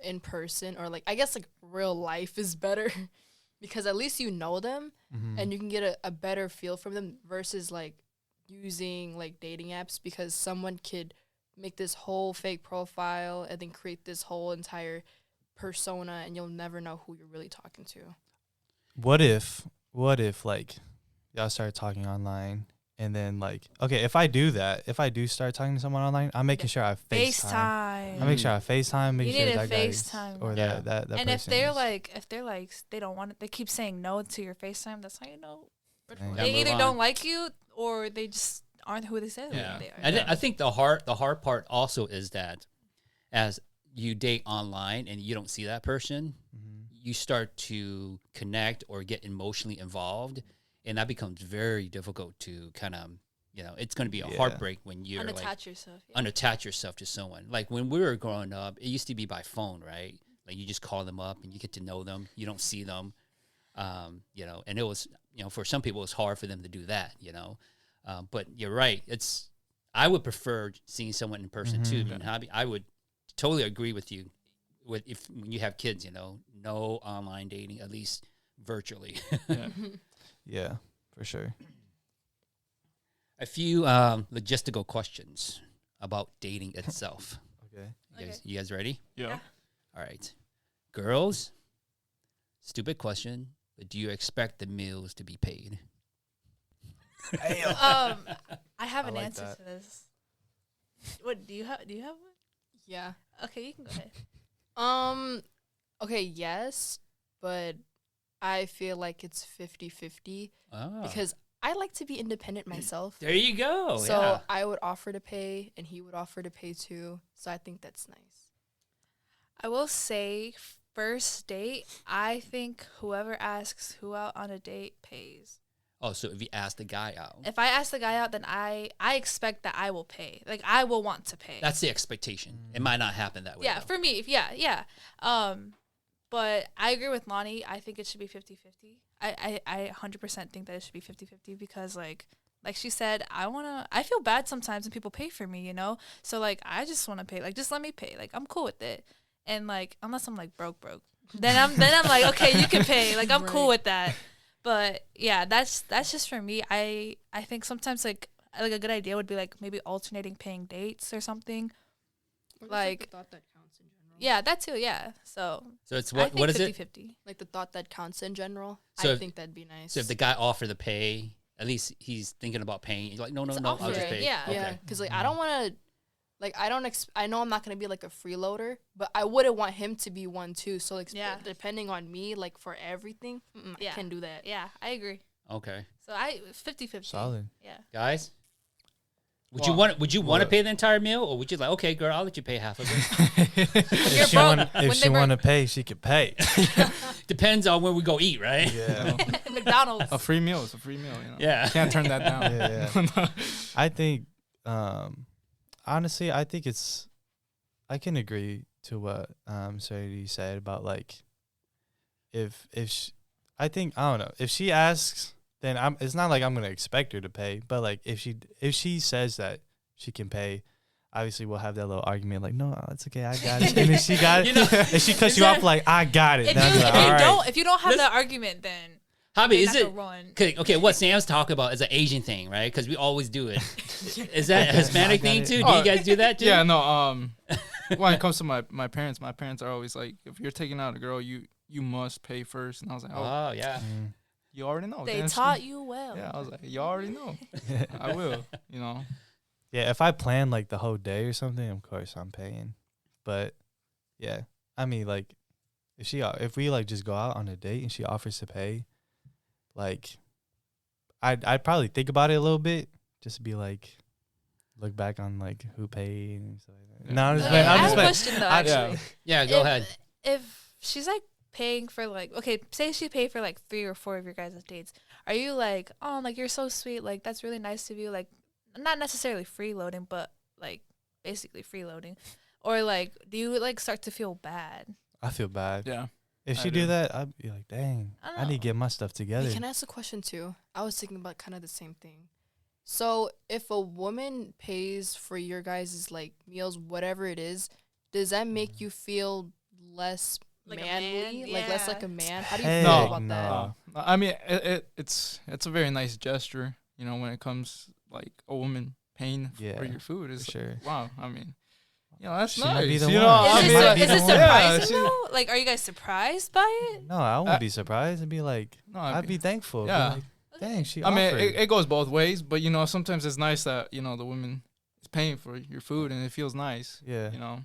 in person or like I guess like real life is better because at least you know them Mhm. and you can get a better feel from them versus like using like dating apps because someone could make this whole fake profile and then create this whole entire persona and you'll never know who you're really talking to. What if like y'all start talking online and then like okay, if I do start talking to someone online, I'm making sure I FaceTime. FaceTime. I make sure I FaceTime, make You sure need to that guy FaceTime. or Yeah. that And person if they're is- like they don't want it, they keep saying no to your FaceTime. That's how you know Dang. Yeah, they move either on. don't like you or they just aren't who they say Yeah, they are. I think the hard part also is that as you date online and you don't see that person, Mhm. you start to connect or get emotionally involved, and that becomes very difficult to kind of it's going to be a Yeah. heartbreak when you're like Unattach yourself. Yeah. unattach yourself to someone. Like when we were growing up, it used to be by phone, right? Like you just call them up and you get to know them. You don't see them, and it was, for some people it's hard for them to do that, but you're right. I would prefer seeing someone in person too. Mhm. And I would totally agree with you when you have kids, no online dating, at least virtually. Yeah. Yeah, for sure. A few logistical questions about dating itself. Okay. You guys ready? Yeah. All right. Girls, stupid question, but do you expect the meals to be paid? I have I an like answer that. to this. What do you have? Do you have one? Yeah. Okay, you can go ahead. Okay, yes, but I feel like it's 50-50 Oh. because I like to be independent myself. There you go. So yeah. I would offer to pay and he would offer to pay too. So I think that's nice. I will say, first date, I think whoever asks who out on a date pays. Oh, so if you ask the guy out, If I ask the guy out, then I expect that I will pay. Like, I will want to pay. that's the expectation. It might not happen that way. yeah, though. for me, yeah. But I agree with Lonnie. I think it should be 50-50. I 100% think that it should be 50-50 because, like she said, I feel bad sometimes when people pay for me, So, like, I just want to pay. Like, just let me pay. Like, I'm cool with it. And, like, unless I'm, like, broke. Then I'm like, okay, you can pay. Like, I'm cool with that. But, yeah, that's just for me. I think sometimes, like a good idea would be, like, maybe alternating paying dates or something. Like, thought that counts in general. yeah, that too, yeah. So it's I what think what is it? 50-50. Like the thought that counts in general. So I if- think that'd be nice. So if the guy offered to pay, at least he's thinking about paying. You're like, no, It's I'll just offering, pay. yeah. Okay. Yeah, because like I don't want to, like I know I'm not gonna be like a freeloader, but I wouldn't want him to be one too. So like Yeah. depending on me, like for everything, Yeah. I can do that. Yeah, I agree. Okay. So 50-50. Solid. Yeah. Guys, would Well, you want to what? pay the entire meal, or would you like, okay, girl, I'll let you pay half of it? You're If she broke. want When they to pay, she could pay. Depends on when we go eat, right? Yeah. McDonald's. A free meal is a free meal. Yeah. Can't turn that down. Yeah. I think, honestly, I think I can agree to what Serenity said about like, I don't know, if she asks, then it's not like I'm gonna expect her to pay, but like if she says that she can pay, obviously we'll have that little argument like, no, it's okay, I got it, and then she got it, You know, and she cuts you off like, I got it. If Then I'll be like, all right. you don't have that argument, then Javi, They're is not it gonna run. okay? What Sam's talking about is an Asian thing, right? Because we always do it. Is that a Hispanic I got thing it. too? Do Oh, you guys do that too? Yeah, no. When it comes to my parents are always like, if you're taking out a girl, you must pay first. And I was like, oh, Oh yeah. Mm. you already know. They Dan. taught you well. Yeah, I was like, you already know. I will. You know. Yeah, if I plan like the whole day or something, of course I'm paying. But yeah, I mean like if we like just go out on a date and she offers to pay, like I'd probably think about it a little bit, just to be like look back on like who paid and stuff like that. No, I'm just Okay, playing. I I'm have just a playing. question though. Yeah. Actually, Yeah. Go ahead. If she's like paying for like, okay, say she paid for like 3 or 4 of your guys' dates, are you like, oh, like you're so sweet, like that's really nice of you, like not necessarily freeloading, but like basically freeloading, or like do you like start to feel bad? I feel bad. Yeah. If I she do. do that, I'd be like, dang, I I need to know. get my stuff together. Wait, can I ask a question too? I was thinking about kind of the same thing. So if a woman pays for your guys' like meals, whatever it is, does that make you feel less Like a manly, man? like less Yeah. like a man? How do you Heck feel No. about that? no. I mean, it's a very nice gesture, you know, when it comes like a woman paying Yeah, for your food. It's for like, sure. wow. I mean, you know, that's She might nice. be the you one. know, Is I it mean, sur- like, is it surprising yeah, though? Like, are you guys surprised by it? No, I Uh, wouldn't be surprised. I'd be like, no, I'd be thankful. Be yeah. like, dang, she I mean, offered. it goes both ways, but you know, sometimes it's nice that you know the woman is paying for your food and it feels nice. Yeah. You know,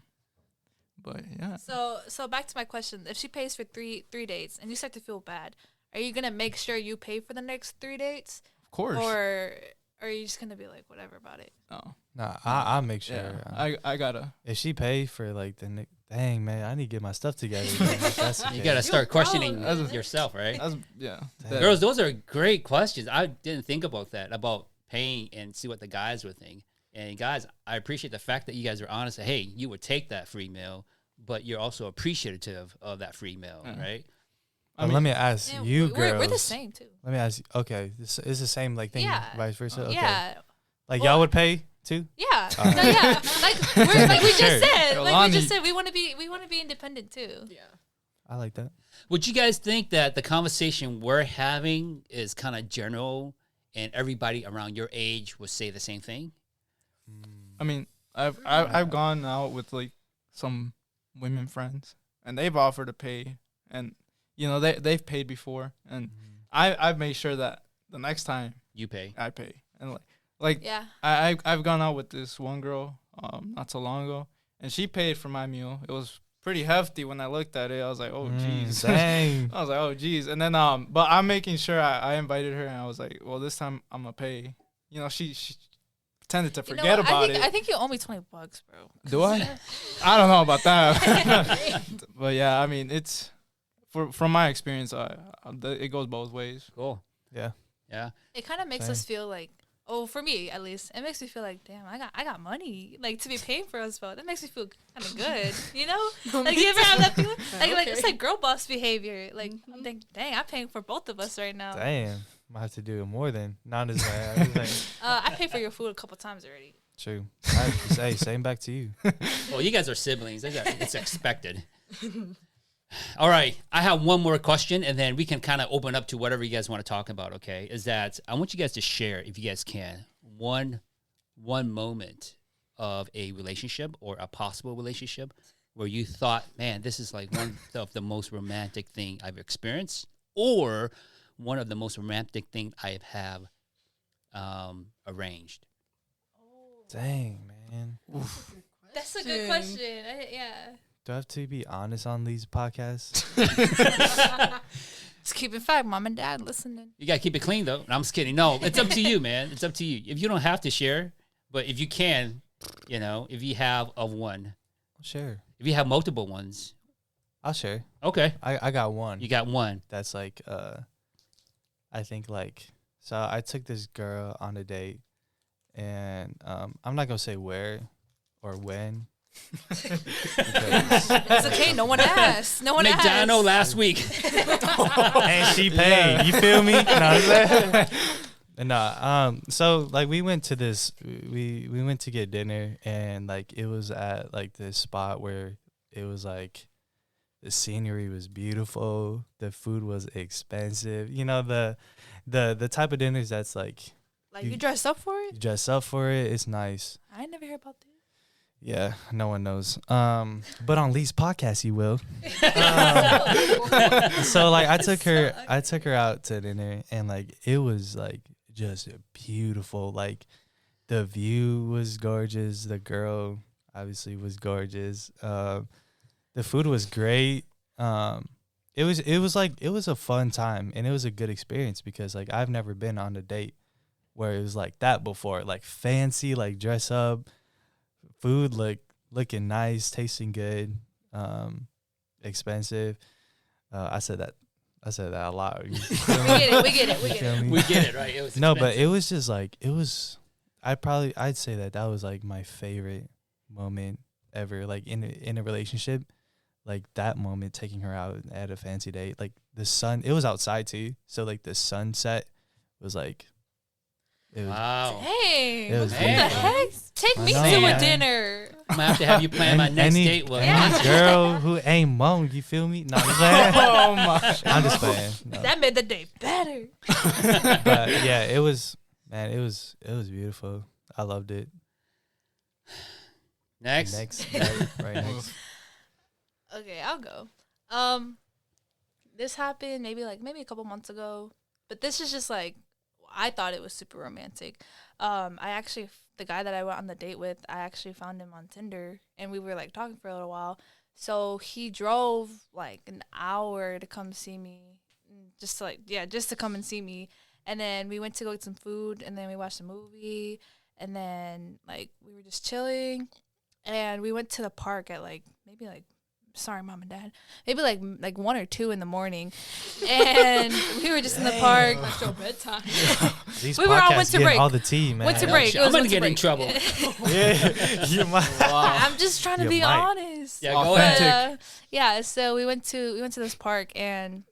but yeah. So back to my question: if she pays for three dates and you start to feel bad, are you gonna make sure you pay for the next 3 dates, Of course. or are you just gonna be like whatever about it? No. Nah, I'll make sure. Yeah. I gotta. If she pay for like dang man, I need to get my stuff together. Like, that's the You case. got to start grown. questioning That's- yourself, right? That's yeah. Damn. That- Girls, those are great questions. I didn't think about that, about paying and see what the guys would think. And guys, I appreciate the fact that you guys are honest. That, hey, you would take that free meal, but you're also appreciative of that free meal, Yeah. right? But let me ask Yeah, you, we're girls. the same too. Let me ask you. Okay, this is the same like thing, Yeah. vice versa. Okay. Yeah, Like Well- y'all would pay too. yeah, Uh, no, yeah. Like we just Sure. said, Lylani- we want to be independent too. Yeah. I like that. Would you guys think that the conversation we're having is kind of general and everybody around your age would say the same thing? I mean, I've gone out with like some women friends, and they've offered to pay, and you know they've paid before, and I've made sure that the next time You pay. I pay, and like Yeah, I've gone out with this one girl not so long ago, and she paid for my meal. It was pretty hefty when I looked at it. I was like, oh jeez. Dang. I was like, oh geez. And then but I'm making sure I invited her, and I was like, well, this time I'm gonna pay. You know, she tended to You know forget what? about I it. think you owe me $20, bro. Do I? I don't know about that. But yeah, I mean, it's from my experience, it goes both ways. Cool. Yeah. Yeah. It kind of makes Same. us feel like, oh, for me at least, it makes me feel like, damn, I got money, like to be paying for us, but that makes me feel kind of good, you know? Like you ever have that feeling? Like it's like girl boss behavior. Like I'm thinking, dang, I'm paying for both of us right now. Damn. Might have to do it more than not as bad. Like, I paid for your food a couple times already. true. I say same back to you. Well, you guys are siblings. It's expected. All right. I have one more question, and then we can kind of open up to whatever you guys want to talk about, okay? Is that I want you guys to share, if you guys can, one moment of a relationship or a possible relationship where you thought, man, this is like one of the most romantic thing I've experienced, or one of the most romantic thing I have arranged. Dang, man. That's a good question. Yeah. Do I have to be honest on these podcasts? Just keep it fact, mom and dad listening. You gotta keep it clean, though. I'm just kidding. No, it's up to you, man. It's up to you. If you don't have to share, but if you can, you know, if you have one, Sure. if you have multiple ones, I'll share. okay, I got one. you got one. That's like I think like so I took this girl on a date and I'm not gonna say where or when. It's okay. No one asked. No one McDonald asked. last week. And she paid. You feel me? No, so like we went to this we went to get dinner and like it was at like this spot where it was like The scenery was beautiful. The food was expensive. You know, the type of dinners that's like Like you dressed up for you it? dress up for it. It's nice. I never heard about this. Yeah, no one knows. But on Lee's podcast, you will. So like, I took her out to dinner, and like, it was like just beautiful. Like, the view was gorgeous. The girl obviously was gorgeous. The food was great. It was a fun time, and it was a good experience because like, I've never been on a date where it was like that before. Like, fancy, like dress up. Food looking nice, tasting good, expensive. I said that a lot. We get it. We get it, right? It was no, but expensive. it was just like I'd say that was like my favorite moment ever. Like in a relationship, like that moment, taking her out at a fancy date. Like the sun, it was outside too, so like the sunset was like. It was, Wow. Dang. It was What the beautiful. heck? Take me I to know, a man. dinner. I'm gonna have to have you plan my next date with. any girl who ain't moan, you feel me? No, I'm just playing. Oh my! I'm just playing. No. That made the day better. But yeah, it was beautiful. I loved it. Next. Right next. Okay, I'll go. This happened maybe a couple months ago, but this is just like I thought it was super romantic. The guy that I went on the date with, I actually found him on Tinder, and we were like talking for a little while. So he drove like an hour to come see me, just to come and see me. And then we went to go get some food, and then we watched a movie, and then like we were just chilling, and we went to the park at sorry, Mom and Dad, maybe like 1 or 2 in the morning, and we were just in the park. Like your bedtime. These We were on podcasts winter getting break. all the tea, man. Winter Oh, break. shit, It I'm was gonna winter get in break. trouble. Yeah, you might. I'm just trying to You be might. honest. Yeah, go But, ahead. yeah, so we went to this park, and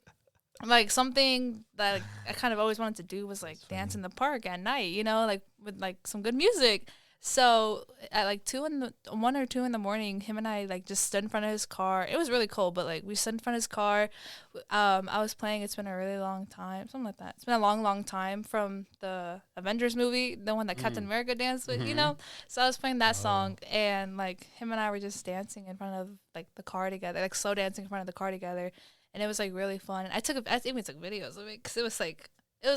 like something that like, I kind of always wanted to do was like dance in the park at night, you know, like with like some good music. So at like 1 or 2 in the morning, him and I like just stood in front of his car. It was really cold, but like we stood in front of his car. I was playing "It's Been a Really Long Time," something like that. It's been a long, long time from the Avengers movie, the one that Captain America danced with, you know. So I was playing that song, and like him and I were just dancing in front of like the car together, like slow dancing in front of the car together, and it was like really fun. And I even took videos of it because it was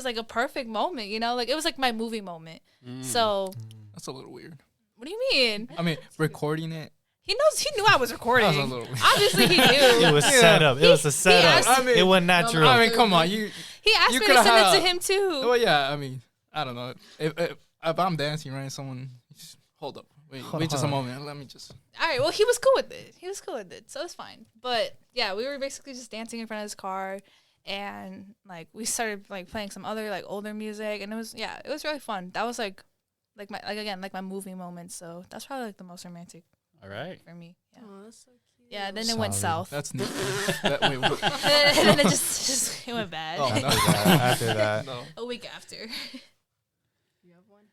like a perfect moment, you know, like it was like my movie moment. So That's a little weird. what do you mean? I mean, recording it. He knew I was recording. That was a little weird. Obviously he It knew. was set up. It was a setup. I mean- It wasn't natural. I mean, come on, you. He asked You me to coulda send it had- to him too. Well, yeah. I mean, I don't know. If I'm dancing, right? Someone, just hold up. Wait just a moment. Let me just. All right, well, he was cool with it. So it's fine. But yeah, we were basically just dancing in front of his car, and like we started like playing some other like older music, and it was really fun. That was like my movie moment. So that's probably like the most romantic All right. for me. Yeah. Oh, that's so cute. Yeah, then it went Solid. south. That's neat. Wait, what? And then it just it went bad. Oh, no. After that. No. A week after. You have one?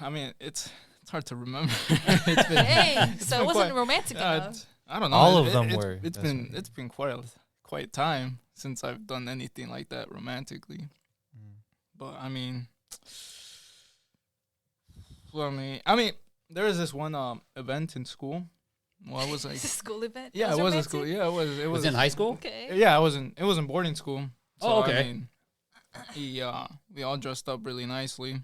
I mean, it's hard to remember. It's been, Dang, it's so been it wasn't quite- romantic enough. it's- I don't know. All of them were. It's That's been what- it's been quite time since I've done anything like that romantically. But I mean, there was this one event in school. Well, I was like, It's a school event. yeah, it was a school. Yeah, it was. It Was was it in high school? Okay. Yeah, it was in boarding school. So, Oh, okay. I mean, we all dressed up really nicely,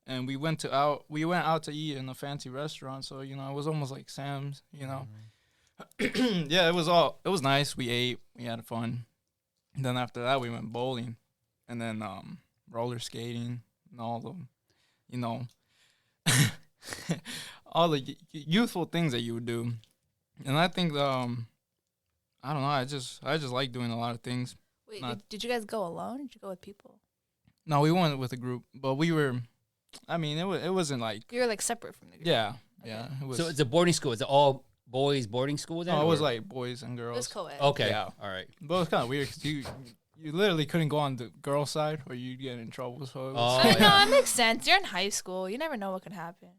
and we went out to eat in a fancy restaurant. So it was almost like Sam's. Yeah, it was nice. We ate, we had fun. And then after that, we went bowling, and then roller skating and all the, all the youthful things that you would do. And I think I don't know. I just like doing a lot of things. Wait, Not- did you guys go alone? Or did you go with people? No, we went with a group, but we were. I mean, it wasn't like. You were like separate from the group. Yeah, yeah. It was. So it's a boarding school. Is it all boys boarding school then? no, it was or- like boys and It girls. was co-ed. Okay. Yeah. All right. But it was kind of weird because you literally couldn't go on the girl side or you'd get in trouble. So it was, Oh, I know, yeah. it makes sense. You're in high school. You never know what could happen.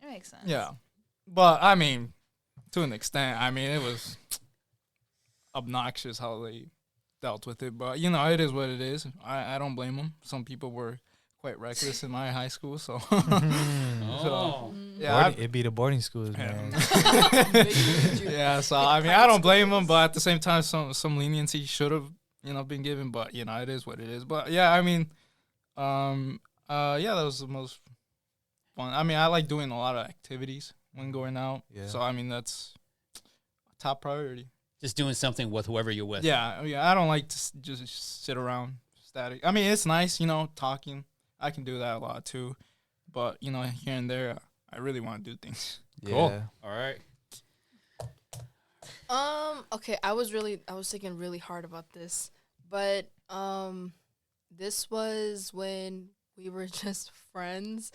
It makes sense. yeah. But I mean, to an extent, I mean, it was obnoxious how they dealt with it. But, you know, it is what it is. I don't blame them. Some people were quite reckless in my high school, so. Oh. Yeah, It'd be the boarding schools, Yeah. man. yeah, so I mean, I don't blame them, but at the same time, some leniency should have, you know, been given. But you know, it is what it is. But yeah, I mean, yeah, that was the most fun. I mean, I like doing a lot of activities when going out. Yeah. So I mean, that's top priority. Just doing something with whoever you're with. Yeah, I don't like to just sit around static. I mean, it's nice, you know, talking. I can do that a lot too, but you know, here and there, I really want to do things. Cool. Yeah. All right. Okay, I was thinking really hard about this, but this was when we were just friends,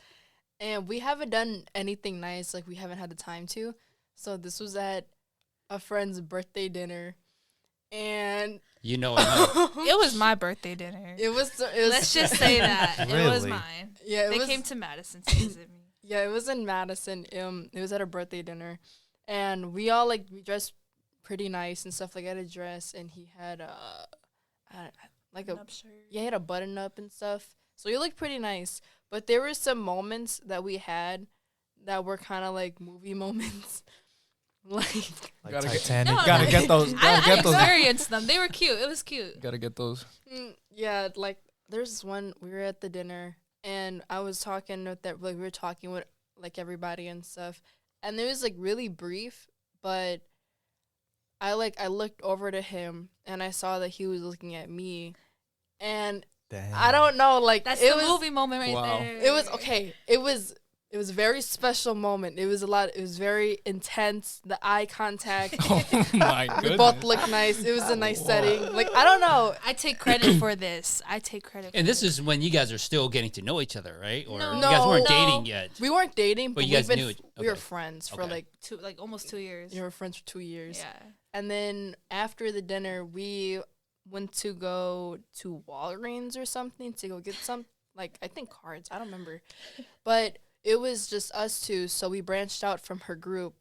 and we haven't done anything nice. Like, we haven't had the time to. So this was at a friend's birthday dinner, and You know it. Huh? It was my birthday dinner. it was Let's just say that it was Really? mine. yeah, They came to Madison to visit me. Yeah, it was in Madison. It was at a birthday dinner, and we all we dressed pretty nice and stuff. Like, I had a dress, and he had like a he had a button up and stuff. So he looked pretty nice. But there were some moments that we had that were kind of like movie moments, like Like Gotta get- Titanic. No, Gotta no. get those. I Gotta get those. experienced them. They were cute. It was cute. Gotta get those. yeah, like there's this one. We were at the dinner, and I was talking with that. Like, we were talking with like everybody and stuff, and it was like really brief, but I looked over to him, and I saw that he was looking at me, and Damn. I don't know, like That's it the was movie moment right Wow. there. it was okay. It was a very special moment. It was very intense. The eye contact. Oh my We goodness. both looked nice. It was a nice setting. Like, I don't know. I take credit for this. I take credit. And for this is when you guys are still getting to know each other, right? Or No. you guys weren't No. dating yet. We weren't dating, but you guys we've knew been it- we were okay. friends for Okay. like almost 2 years. we were friends for 2 years. Yeah. And then after the dinner, we went to go to Walgreens or something to go get some, like, I think cards. I don't remember. But it was just us two, so we branched out from her group.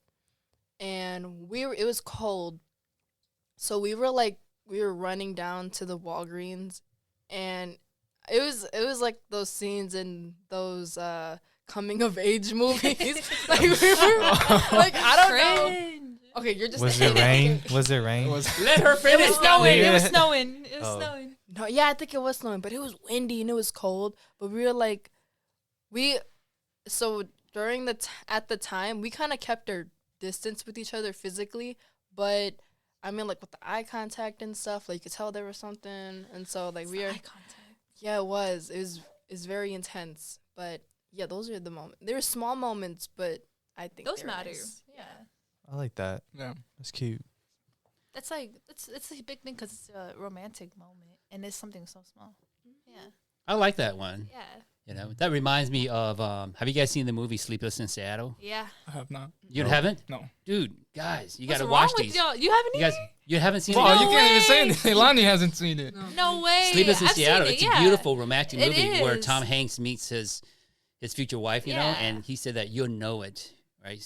And it was cold. So we were running down to the Walgreens, and it was like those scenes in those coming of age movies. Like, we were like, I don't know. Cringe. Okay, you're just Was it rain? Was it rain? It was Let her finish. It was snowing. Yeah. It was snowing. It was Oh. snowing. No, yeah, I think it was snowing, but it was windy and it was cold. But we were like, so during at the time, we kind of kept our distance with each other physically, but I mean, like, with the eye contact and stuff, like, you could tell there was something, and so like we are, Eye contact. yeah, it was very intense. But yeah, those are the moments. There were small moments, but I think Those they were matter. nice. Yeah. I like that. yeah. That's cute. That's like it's a big thing because it's a romantic moment and it's something so small. Yeah. I like that one. Yeah. You know, that reminds me of. Have you guys seen the movie Sleepless in Seattle? Yeah. I have not. You No. haven't, No. dude. Guys, you What's got to wrong watch with these. y'all? You haven't You guys, you haven't seen Wow, it. you No can't even say way. anything. Lani hasn't seen it. No way. Sleepless in I've seen Seattle. it, It's yeah. a beautiful romantic It movie where is. Tom Hanks meets his future wife. You know, Yeah. and he said that you'll know it, right?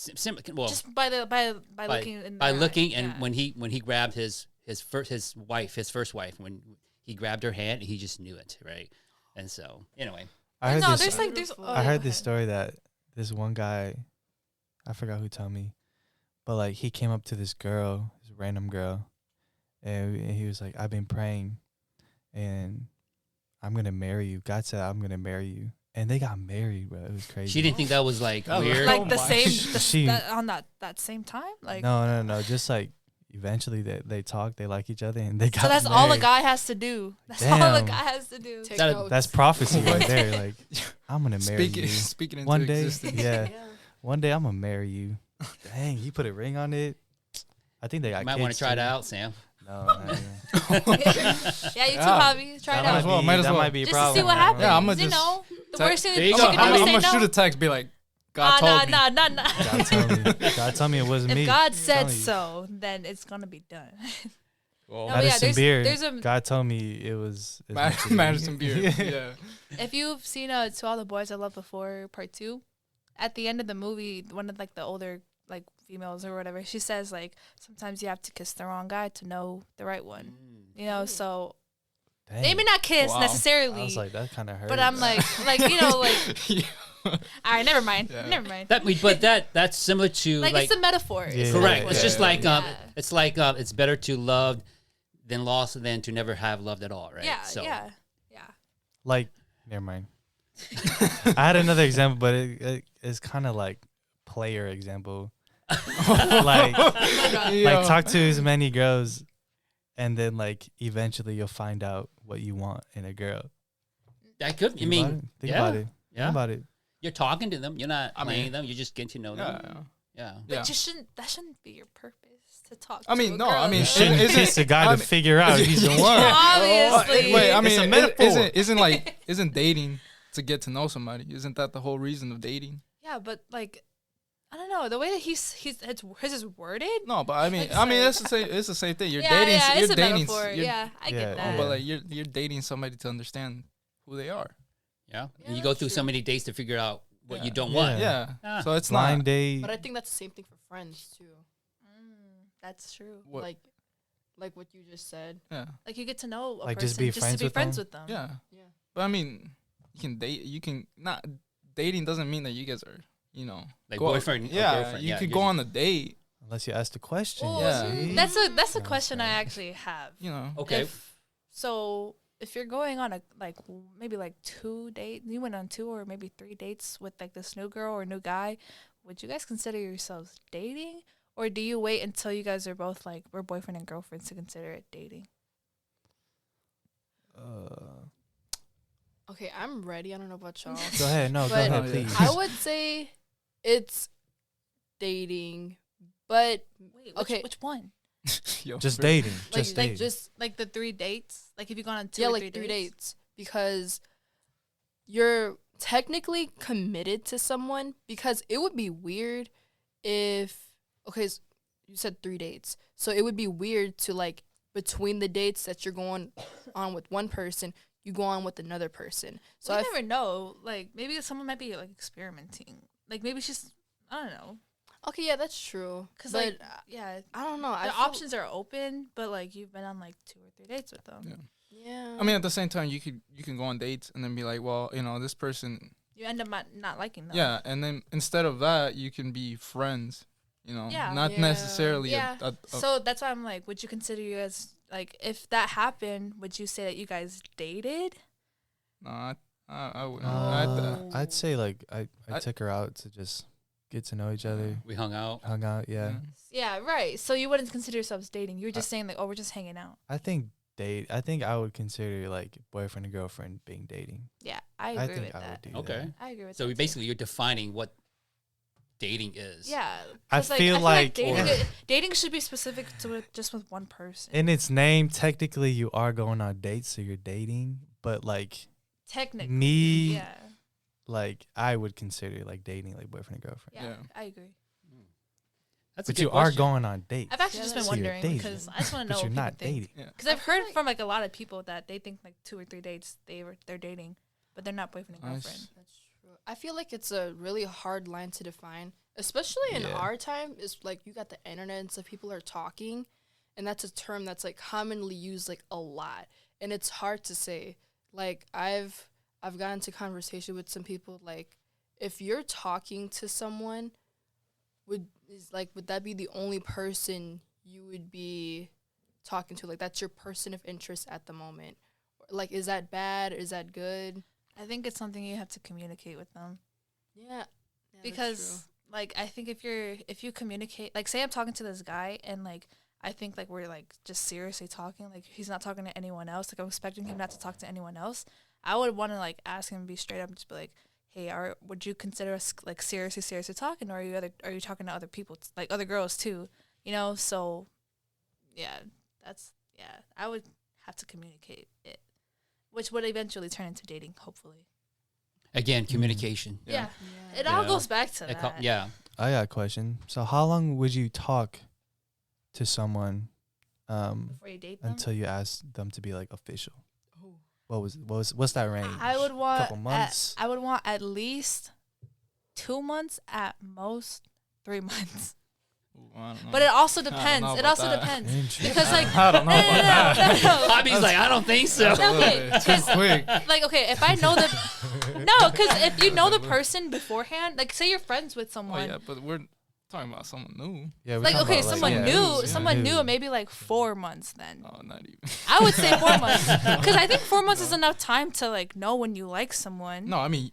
Well, Just by looking in by their looking, eyes, and yeah. when he grabbed his first wife, when he grabbed her hand, he just knew it, right? And so, anyway, I heard No, this. there's like Beautiful. oh, I yeah, heard go this ahead. story that this one guy, I forgot who told me, but like he came up to this girl, this random girl, and he was like, "I've been praying, and I'm gonna marry you. God said I'm gonna marry you." And they got married, bro. It was crazy. she didn't think that was like That was weird. Like Oh the my. same She- on that same time. Like No. Just like eventually they talked, they like each other, and they got so that's all a married. guy has to do. That's all a Damn. guy has to do. Take That- notes. That's prophecy right there. Like, I'm gonna marry Speaking, you. speaking into One day, existence. yeah. Yeah. One day I'm gonna marry you. Dang, he put a ring on it. I think they got. You might want to kids, try it too. out, Sam. No, Yeah, you too, Yeah. Javi. Try it that might out. as well, might as that well. might be a Just to problem. see what happens. Yeah, I'ma You just know, the text- worst thing There that you you go. can I'm do is gonna say shoot no. a text, be like, God told me. Nah. God told me. God told me it wasn't If me. God I'm said telling you. so, then it's gonna be done. Well, No, but yeah, Madison there's- beer. there's a- God told me it was. it's meant to be. Madison beer. Yeah. If you've seen To All the Boys I Loved Before Part 2, at the end of the movie, one of like the older like females or whatever. She says like sometimes you have to kiss the wrong guy to know the right one. You know, so Dang. maybe not kiss Wow. necessarily. I was like, that kind of hurt. but I'm like you know, like all right, never mind, Yeah. never mind. That's similar to Like, like it's a metaphor. Yeah. correct. Yeah, It's just yeah, like yeah. it's like it's better to love than lost than to never have loved at all, right? Yeah, So yeah. like, never mind. I had another example, but it's kind of like player example. like talk to as many girls, and then like eventually you'll find out what you want in a girl. that could. I Think mean, about it. Think yeah, about it. yeah. Think about it. You're talking to them. You're not I playing mean- them. You're just getting to know Yeah. them. Yeah. Yeah. But that shouldn't be your purpose to talk. I mean, to a no, girl. I mean, You Is- shouldn't isn't- kiss a guy I to mean- figure out if he's the one. Obviously. Wait, I It's mean, a metaphor. isn't dating to get to know somebody? Isn't that the whole reason of dating? Yeah, but like, I don't know the way that his is worded. No, but I mean, Like, it's the same. It's the same thing. You're yeah, dating. yeah, you're it's a dating. metaphor. You're, Yeah, I Yeah, get that. But like you're dating somebody to understand who they are. Yeah. Yeah, And you go that's through so true. many dates to figure out what Yeah. you don't Yeah. want. Yeah. Ah. So it's Blind not. date. But I think that's the same thing for friends too. That's true. What? Like what you just said. Yeah. Like you get to know a Like, person just be friends to be with friends them? with them. Yeah. Yeah. But I mean, you can date. You can not. Dating doesn't mean that you guys are. Like go- boyfriend or Yeah. girlfriend. You Yeah, could you're go just- on a date. Unless you ask the question. Oh, Yeah. see? that's a No, question I sorry. actually have. Okay. So if you're going on a maybe 2 dates, you went on 2 or maybe 3 dates with like this new girl or new guy, would you guys consider yourselves dating, or do you wait until you guys are both like we're boyfriend and girlfriends to consider it dating? Okay, I'm ready. I don't know about y'all. Go ahead. No, go But- ahead, Oh, yeah. please. I would say it's dating, but Wait, Okay. which one? Yo, Just for- dating. like Just like dating. just Like the 3 dates? Like if you gone on 2 yeah, or like 3 3 dates? dates because you're technically committed to someone, because it would be weird if you said 3 dates. So it would be weird to like between the dates that you're going on with one person, you go on with another person. So We I never know. Like maybe someone might be like experimenting. Like maybe she's I don't know. okay, yeah, that's true. Cause But like yeah, I don't know. I the feel- options are open, but like you've been on like 2 or 3 dates with them. Yeah. Yeah. I mean, at the same time, you can go on dates and then be like, well, this person. You end up not liking them. Yeah, and then instead of that, you can be friends. Yeah. not Yeah. necessarily. Yeah. A, So that's why I'm like, would you consider you as like if that happened, would you say that you guys dated? no, I wouldn't. I'd say like I I- took her out to just get to know each other, We hung out. hung out. Yeah, Yeah, right. So you wouldn't consider yourselves dating. You were just saying like, oh, we're just hanging out. I think I think I would consider like boyfriend and girlfriend being dating. Yeah, I I agree think with I that. would do Okay. that. I agree with So that. we too. basically you're defining what dating is. Yeah. I 'cause, feel like- dating should be specific to just with one person. In its name, technically, you are going on dates, so you're dating. But like Technically. me, Yeah. like I would consider like dating like boyfriend and girlfriend. Yeah. Yeah. I agree. That's a But good you are question. going on dates. I've actually Yeah, just been that's- So you're wondering dating, because I just want to know but you're what not people think. dating. Because I've heard from like a lot of people that they think like 2 or 3 dates they're dating, but they're not boyfriend and Nice. girlfriend. That's true. I feel like it's a really hard line to define, especially in Yeah. our time. Is like you got the internet and so people are talking, and that's a term that's like commonly used like a lot, and it's hard to say. Like I've gotten into conversation with some people like, if you're talking to someone, would that be the only person you would be talking to? Like that's your person of interest at the moment. Like is that bad? Is that good? I think it's something you have to communicate with them. Yeah. Because like I think if you communicate, like say I'm talking to this guy and like I think like we're like just seriously talking, like he's not talking to anyone else, like I'm expecting him not to talk to anyone else, I would want to like ask him, be straight up and just be like, hey, would you consider us like seriously talking, or are you talking to other people, like other girls too, so yeah, I would have to communicate it, which would eventually turn into dating, hopefully. Again, communication. Yeah. Yeah. It all Yeah. goes back to It that. yeah. I got a question. So how long would you talk to someone Before you date them. until you ask them to be like official? What's that range? I would want couple months. I would want at least 2 months at most, 3 months. Ooh, I don't know. But it also don't depends. know It about also that. depends. Interesting. Because like I don't know about that. no. Bobby's like, I don't think so. That's a little Okay, bit too quick. Like, okay, if I know the no, because if you know the person beforehand, like say you're friends with Oh someone, yeah, but we're talking about someone new. Yeah, we're like talking okay, about, someone yeah, new, yeah, someone new. new, maybe like 4 months. Then Oh, not even. I would say 4 months, because I think 4 months is enough time to like know when you like someone. No, I mean,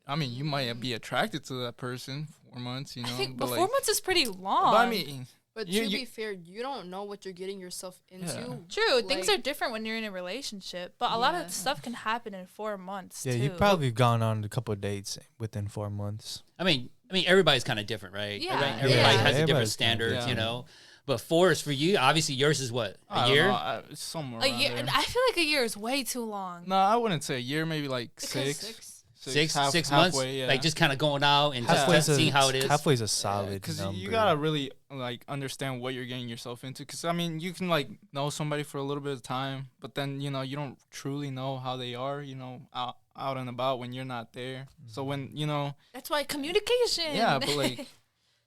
you might be attracted to that person 4 months, you know. I think, but but like, 4 months is pretty long. But I mean, But You- to you- be fair, you don't know what you're getting yourself into. true, things like- are different when you're in a relationship, but a lot Yeah. of stuff can happen in 4 months. Yeah, too. you've probably gone on a couple of dates within 4 months. I mean, everybody's kind of different, right? Yeah. Everybody Yeah. has a different Everybody's standards, kinda you different. know. But 4 is for you. Obviously, yours is what, I a don't year? know, somewhere a around year. there. I feel like a year is way too long. No, I wouldn't say a year. Maybe like Because six. Six half- 6 months, halfway, yeah. like just kind of going out and just Halfway's seeing how it is. Halfway's a solid Because number. you gotta really like understand what you're getting yourself into. Because I mean, you can like know somebody for a little bit of time, but then you know you don't truly know how they are. You know, out and about when you're not there. So when you know, That's why communication. yeah, but like,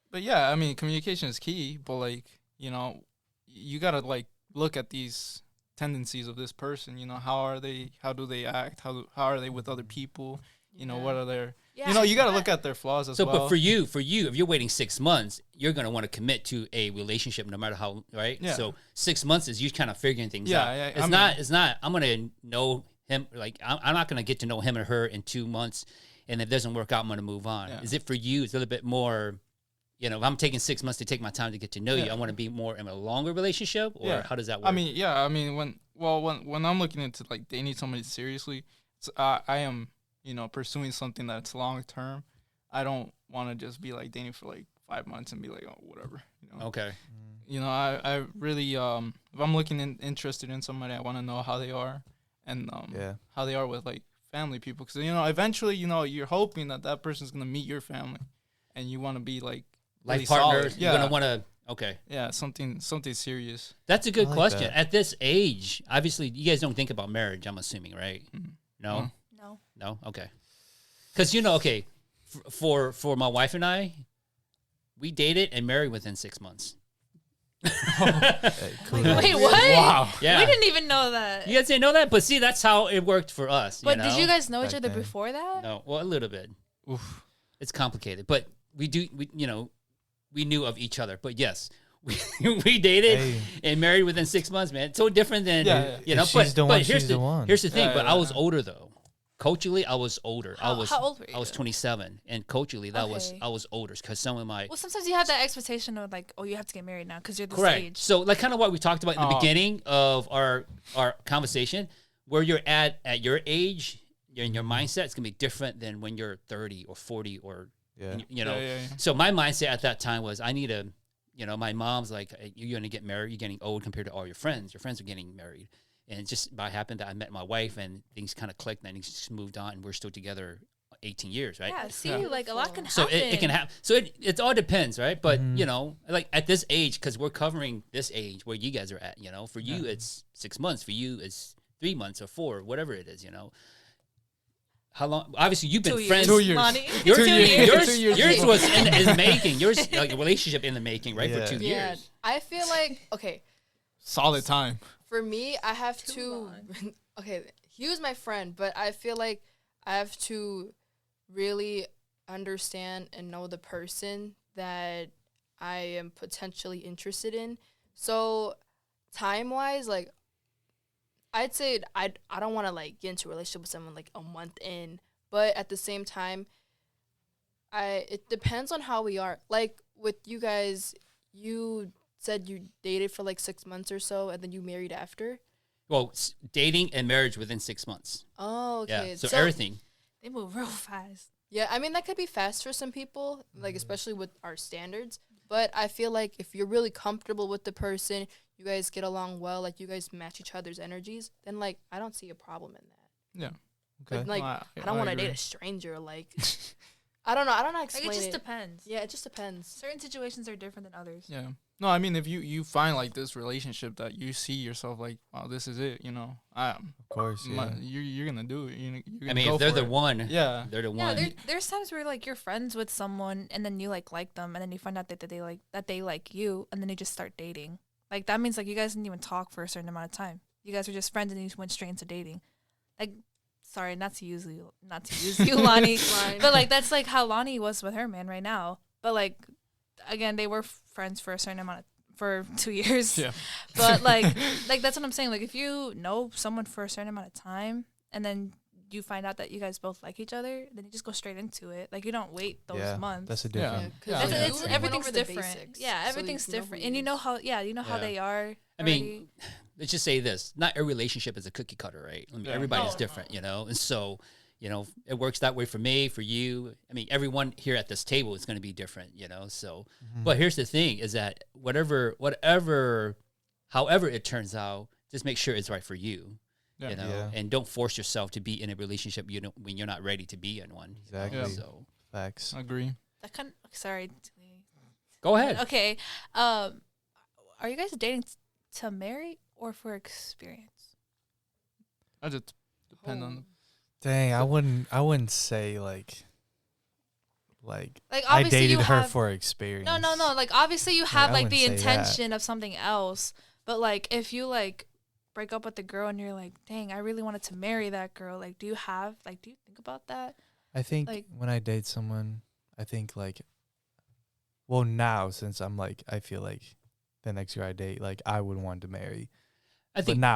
but yeah, I mean, communication is key. But like, you know, you gotta like look at these tendencies of this person. You know, how are they? How do they act? How are they with other people? You know, what are their yeah. you know, you got to look at their flaws as So, well. but for you, if you're waiting 6 months, you're gonna want to commit to a relationship, no matter how, right? Yeah. So 6 months is you kind of figuring things Yeah, out. yeah, It's I mean- not. It's not. I'm gonna know him. Like I'm not gonna get to know him or her in 2 months, and if it doesn't work out, I'm gonna move on. Yeah. Is it for you? It's a little bit more. You know, if I'm taking 6 months to take my time to get to know you, Yeah. I want to be more in a longer relationship, or Yeah. how does that work? I mean, yeah, I mean, when I'm looking into like dating somebody seriously, I am, you know, pursuing something that's long term. I don't want to just be like dating for like 5 months and be like, oh, whatever. You know, okay. you know, I really if I'm interested in somebody, I want to know how they are and Yeah. how they are with like family people, because you know, eventually, you know, you're hoping that person's gonna meet your family, and you want to be like Life really partners. solid. You're Yeah, gonna want to. Okay. yeah, something serious. That's a good I like question. that. At this age, obviously, you guys don't think about marriage. I'm assuming, right? Mhm. No. No. No. No. Okay. Because you know, okay, for my wife and I, we dated and married within 6 months. Hey, cool. Wait, what? Wow. Yeah. We didn't even know that. You guys didn't know that, but see, that's how it worked for us. But you did know? you guys know each Back other then. before that? No. Well, a little bit. Oof. It's complicated, but we you know, we knew of each other. But yes, we dated Hey. and married within 6 months, man. It's so different than Yeah. you know. If But she's the one, here's she's the one. Here's the thing. Yeah, but yeah, I was yeah. older though. Culturally, I was older. How old were you? I was 27, and culturally, Okay. I was older because some of my Well, sometimes you have that expectation of like, oh, you have to get married now because you're this correct. age. So, like, kind of what we talked about in the Oh. beginning of our conversation, where you're at your age, in your mindset, it's gonna be different than when you're 30 or 40 or Yeah. you know. Yeah. So my mindset at that time was I need a, you know, my mom's like, you're gonna get married. You're getting old compared to all your friends. Your friends are getting married. And it just by happened that I met my wife and things kind of clicked and things just moved on and we're still together 18 years, right? Yeah, see, Yeah. like a lot can happen. So it can happen. So it all depends, right? But Mhm. you know, like at this age, because we're covering this age where you guys are at. You know, for you it's 6 months. For you it's 3 months or 4, whatever it is. You know, how long? Obviously, you've been 2 years. friends. 2 years. Lonnie. Yours, 2 years. yours, 2 years. yours was in the making. Yours, like a relationship in the making, right? Yeah. For 2 Yeah, years. I feel like okay. Solid time. For me, I have Too to. long. Okay, he was my friend, but I feel like I have to really understand and know the person that I am potentially interested in. So, time wise, like, I'd say I don't want to like get into a relationship with someone like a month in, but at the same time, it depends on how we are. Like with you guys, you said you dated for like 6 months or so, and then you married after. Well, dating and marriage within 6 months. Oh, okay. Yeah. So everything. They move real fast. Yeah, I mean that could be fast for some people, like especially with our standards. But I feel like if you're really comfortable with the person, you guys get along well, like you guys match each other's energies, then like I don't see a problem in that. Yeah. But, like I I don't want to agree. date a stranger. Like I don't know. I don't know how to Like, explain it just it. depends. Yeah, it just depends. Certain situations are different than others. Yeah. No, I mean if you find like this relationship that you see yourself like, wow, this is it. Of course, yeah. You're gonna do it. You're gonna I mean, go if they're for the it. one, Yeah. they're the Yeah, one. there's times where like you're friends with someone and then you like them and then you find out that they like you and then you just start dating. Like that means like you guys didn't even talk for a certain amount of time. You guys were just friends and you just went straight into dating. Like, sorry, not to use you, Lonnie, but like that's like how Lonnie was with her man right now. But like, again, they were friends for a certain amount for 2 years. Yeah. But like that's what I'm saying. Like if you know someone for a certain amount of time and then you find out that you guys both like each other, then you just go straight into it. Like you don't wait those months. That's a Yeah. different. Yeah. It's, Yeah. everything's Went over the different. basics, Yeah, so everything's you know who different, he and you know is. how how Yeah. they are. I mean, let's just say this: not every relationship is a cookie cutter, right? I mean, Yeah. everybody's No, different, and so it works that way for me, for you. I mean, everyone here at this table is going to be different, So, but here's the thing: is that however it turns out, just make sure it's right for you. Yeah. Yeah. And don't force yourself to be in a relationship when you're not ready to be in one. Exactly. Yeah. So Facts. Agree. That kind of, sorry. go ahead. Okay. Are you guys dating to marry or for experience? I just depend on. Dang, I wouldn't say like Like I obviously dated you her have, for experience. No. Like obviously you have I like the wouldn't say that. intention of something else, but like if you like break up with the girl and you're like, dang, I really wanted to marry that girl. Like, do you think about that? I think like- when I date someone, I think like, well, now since I'm like, I feel like the next girl I date, like I would want to marry. I think But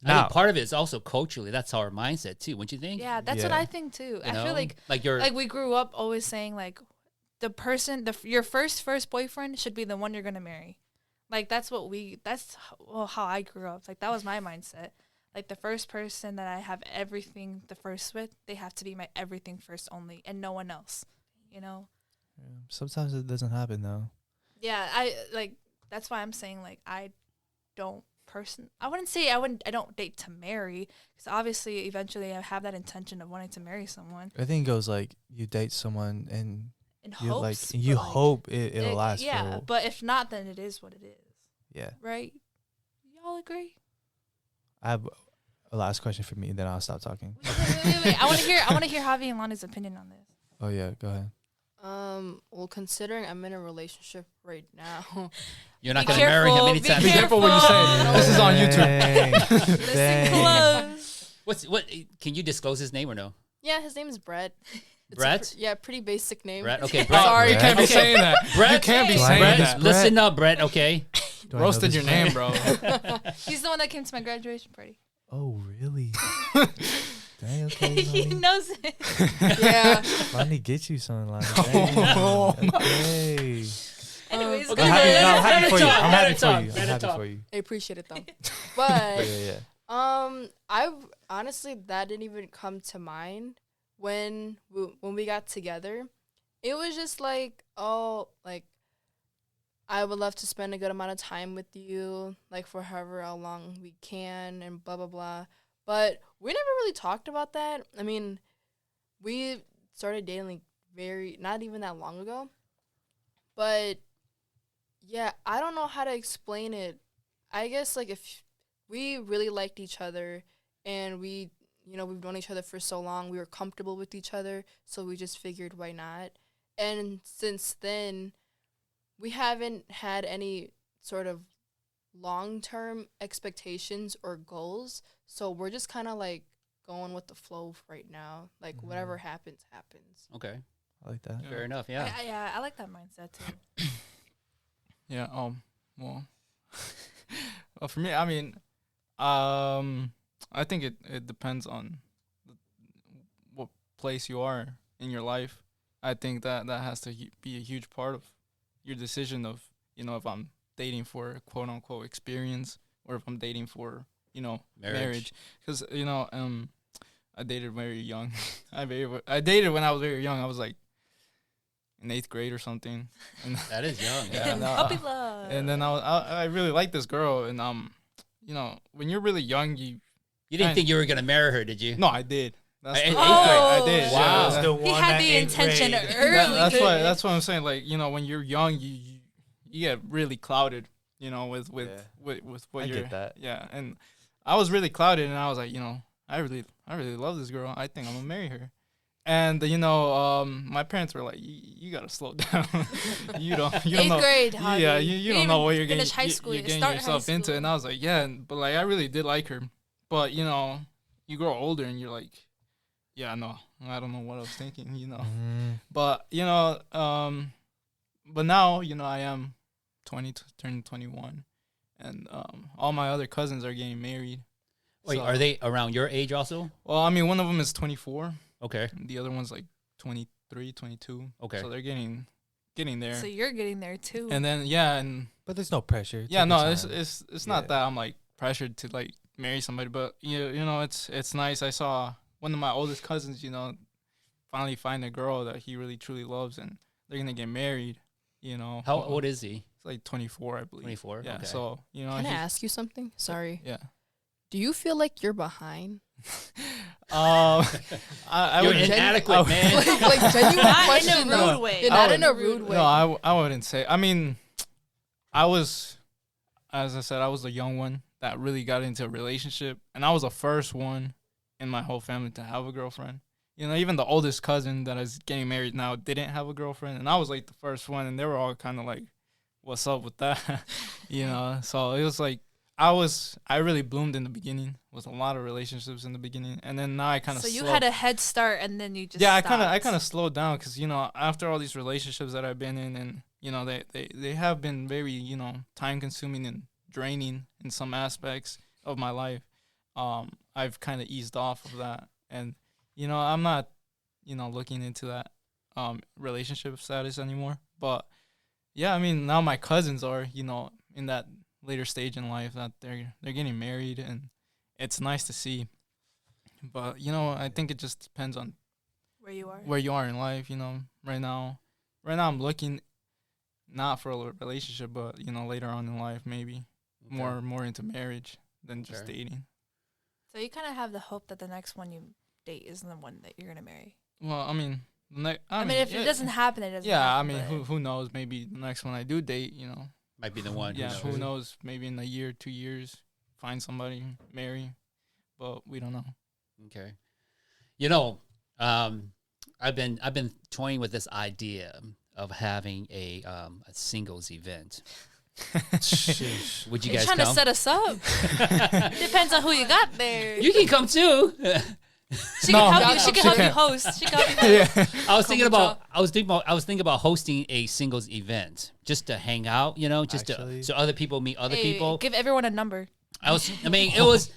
I think part of it is also culturally. That's our mindset too. Wouldn't you think? Yeah, that's what Yeah. I think too. I You feel know? like you're like we grew up always saying like the person your first boyfriend should be the one you're gonna marry. Like that's how I grew up. Like that was my mindset. Like the first person that I have everything the first with, they have to be my everything first only and no one else. Yeah. Sometimes it doesn't happen though. Yeah, that's why I'm saying like I wouldn't say I don't date to marry, because obviously eventually I have that intention of wanting to marry someone I think it goes like you date someone and in you hopes. like you but, like, hope it'll last. Yeah, for, but if not, then it is what it is, yeah. right? Y'all agree? I have a last question for me, then I'll stop talking. Wait. I want to hear Javi and Lana's opinion on this. Oh yeah, go ahead. Well, considering I'm in a relationship right now, you're not Be going to marry him careful, anytime Be soon. careful what you say. This is on YouTube. Listen Dang. close. What? Can you disclose his name or no? yeah, his name is Brett. It's Brett? pretty basic name. Brett. Okay, Brett. Sorry, You can't be Okay. saying that. Brett? You can't be Do I saying know Brett, this that. Brett? listen up, Brett. Okay. Do I know Roasted this your Brett? name, bro. He's the one that came to my graduation party. Oh really? Dang, okay. He Lonnie. knows it. Yeah. Lonnie, get you something, Lonnie. Oh. Dang. Okay. Anyways, Okay, I'm let happy, her- no, I'm let happy her for you. talk, I'm let happy her for talk, you. let I'm her happy talk. for you. I appreciate it though. Yeah, But yeah. I honestly that didn't even come to mind when we got together. It was just like, oh, like I would love to spend a good amount of time with you, like for however how long we can, and blah blah blah. But we never really talked about that. I mean, we started dating like not even that long ago. But yeah, I don't know how to explain it. I guess like if we really liked each other and we've known each other for so long, we were comfortable with each other, so we just figured why not. And since then, we haven't had any sort of long-term expectations or goals, so we're just kind of like going with the flow right now. Like whatever happens, happens. Okay. I like that. Yeah. Fair enough. Yeah. I like that mindset too. Yeah. Well. Well, for me, I mean, I think it depends on what place you are in your life. I think that has to be a huge part of your decision of, if I'm dating for quote unquote experience or if I'm dating for, marriage. Because, I dated very young. I dated when I was very young. I was like in 8th grade or something. And That is young. Yeah, Yeah. no, Puppy love. and then I really liked this girl, and when you're really young, You didn't think you were gonna marry her, did you? no, I did. That's In the- 8th grade? I did. Wow. Yeah, He had the intention early. that's what I'm saying. Like, when you're young, you get really clouded you know, with what I you're. get that. Yeah, and I was really clouded, and I was like, you know, I really love this girl. I think I'm gonna marry her. And you know, my parents were like, "You gotta slow down. you don't Eighth know. grade, Yeah, Javi. you don't know what you're getting. Finish high school. You're getting Start high yourself into." school. And I was like, "Yeah," but like I really did like her. But you know, you grow older, and you're like, "Yeah, no, I don't know what I was thinking." You know, but you know, but now you know I am 20, turning 21, and all my other cousins are getting married. Wait, So- are they around your age also? Well, I mean, one of them is 24. Okay. The other one's like 23, 22. Okay. So they're getting there. So you're getting there too. And then and But there's no pressure. yeah, Take no, your it's time. it's not Yeah. that I'm like pressured to like marry somebody, but you know, it's nice. I saw one of my oldest cousins, you know, finally find a girl that he really truly loves, and they're gonna get married. You know, How old is he? It's like 24, I believe. 24. Yeah. Okay. So you know, Can I he's- ask you something? Sorry. yeah. Do you feel like you're behind? I You're would inadequate, man. like genuine Not in question. a though. rude way. Yeah, I not would- in a rude way. No, I wouldn't say. I mean, I was, as I said, I was the young one that really got into a relationship, and I was the first one in my whole family to have a girlfriend. You know, even the oldest cousin that is getting married now didn't have a girlfriend, and I was like the first one, and they were all kind of like, "What's up with that?" you know. So it was like I really bloomed in the beginning with a lot of relationships in the beginning, and then now I kind of So you had a head start, and then you just yeah, stopped. I kind of slowed down because you know after all these relationships that I've been in, and you know they have been very you know time consuming and draining in some aspects of my life. I've kind of eased off of that, and you know I'm not you know looking into that relationship status anymore. But yeah, I mean now my cousins are you know in that later stage in life that they're getting married, and it's nice to see. But you know I think it just depends on where you are. in life, you know. Right now I'm looking not for a relationship, but you know, later on in life, maybe Okay. more into marriage than just Okay. dating. So you kind of have the hope that the next one you date isn't the one that you're gonna marry. Well, I mean, I mean, if it doesn't happen, it doesn't. yeah, I happen, mean, but- who knows? Maybe the next one I do date, you know, Might be the one. yeah, Who who knows? knows? Maybe in a year, 2 years, find somebody, marry, but we don't know. Okay. You know, I've been toying with this idea of having a singles event. Would you You're guys trying come? to set us up. Depends on who you got there. You can come too. She No. can help you. She can help you can't. host. She can help you host. Yeah, I was thinking Come with about I was thinking about hosting a singles event just to hang out, you know, just Actually. to so other people meet other Hey, people. give everyone a number. I mean, it was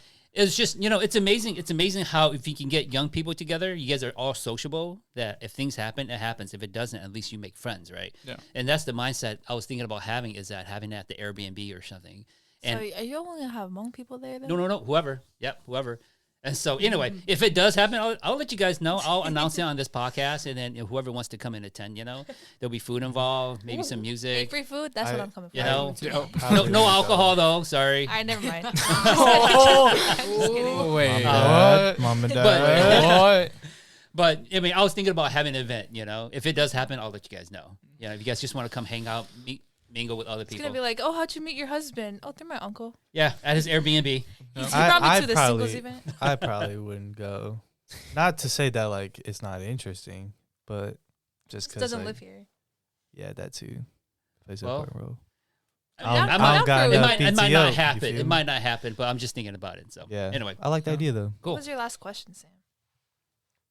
just, you know, it's amazing. It's amazing how if you can get young people together, you guys are all sociable, that if things happen, it happens. If it doesn't, at least you make friends, right? Yeah. And that's the mindset I was thinking about having, is that having that at the Airbnb or something. And So are you only gonna have Hmong people there? Then? no, whoever. Yep, whoever. And so anyway, if it does happen, I'll let you guys know. I'll announce it on this podcast, and then whoever wants to come and attend, you know, there'll be food involved, maybe some Hey, music. free food. That's what I- I'm coming for. You know, Yeah. no, Probably no wouldn't alcohol though. Sorry. All right, never mind. Oh, wait, what? Mom and But- dad. What? But I mean, I was thinking about having an event. You know, if it does happen, I'll let you guys know. You know, if you guys just want to come hang out, mingle with other It's people. gonna be like, oh, how'd you meet your husband? Oh, through my uncle. Yeah, at his Airbnb. He brought me to the singles event. I probably wouldn't go. Not to say that like it's not interesting, but just because Doesn't like, live here. Yeah, that too plays Well, an important role. I'm I down might- for got it. it enough might PTO, not you happen. feel It me? might not happen, but I'm just thinking about it. So Yeah. anyway, I like the idea though. cool. What was your last question, Sam?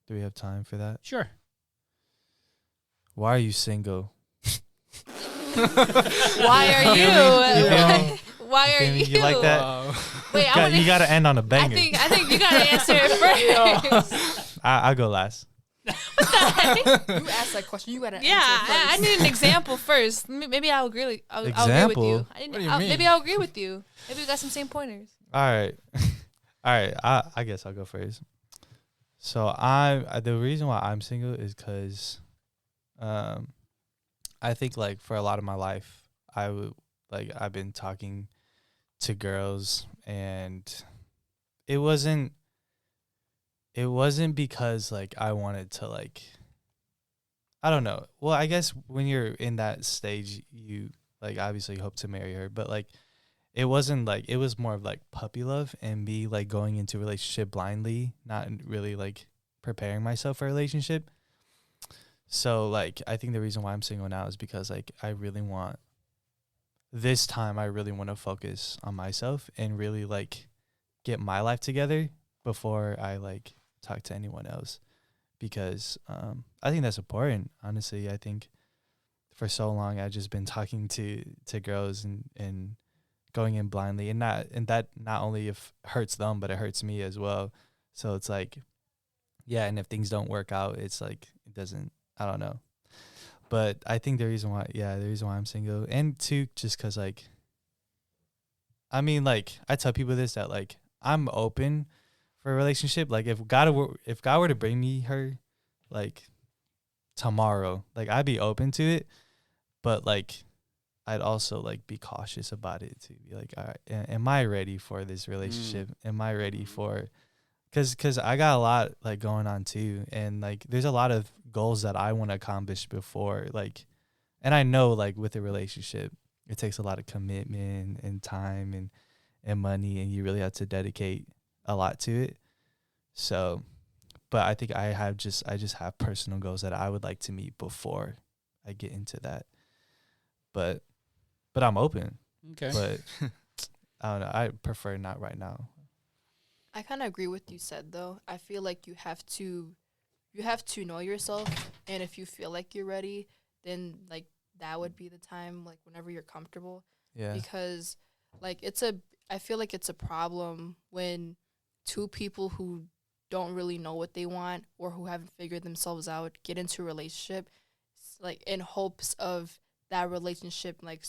Do we have time for that? Sure. Why are you single? Why are You you? feel me? Why are feel me? you? You like that? Wow. Wait, I want You to. got to end on a I banger. think you gotta answer it first. I'll go last. You asked that question. You gotta Yeah, answer I first. need an example first. Maybe I'll agree. I'll agree with Example? you. What do you mean? Maybe I'll agree with you. Maybe we got some same pointers. All right. All right. I guess I'll go first. So the reason why I'm single is because I think like for a lot of my life I've been talking to girls, and it wasn't because like I wanted to like, I don't know. Well, I guess when you're in that stage, you like obviously hope to marry her, but like it wasn't like, it was more of like puppy love and me like going into a relationship blindly, not really like preparing myself for a relationship. So like I think the reason why I'm single now is because like I really want to focus on myself and really like get my life together before I like talk to anyone else, because I think that's important. Honestly, I think for so long I've just been talking to girls and going in blindly, and that not only if hurts them, but it hurts me as well. So it's like, yeah, and if things don't work out, it's like it doesn't, I don't know. But I think the reason why I'm single, and two, just because like, I mean, like I tell people this, that like I'm open for a relationship. Like if God were to bring me her, like tomorrow, like I'd be open to it, but like I'd also like be cautious about it, to be like, all right, am I ready for this relationship? Am I ready for, cause I got a lot like going on too, and like there's a lot of goals that I want to accomplish before, like, and I know like with a relationship it takes a lot of commitment and time and money, and you really have to dedicate a lot to it. So, but I think I just have personal goals that I would like to meet before I get into that. But I'm open. Okay. But I don't know. I prefer not right now. I kind of agree with you said though. I feel like you have to know yourself, and if you feel like you're ready, then like that would be the time, like whenever you're comfortable. Yeah. Because like I feel like it's a problem when two people who don't really know what they want or who haven't figured themselves out get into a relationship, like in hopes of that relationship like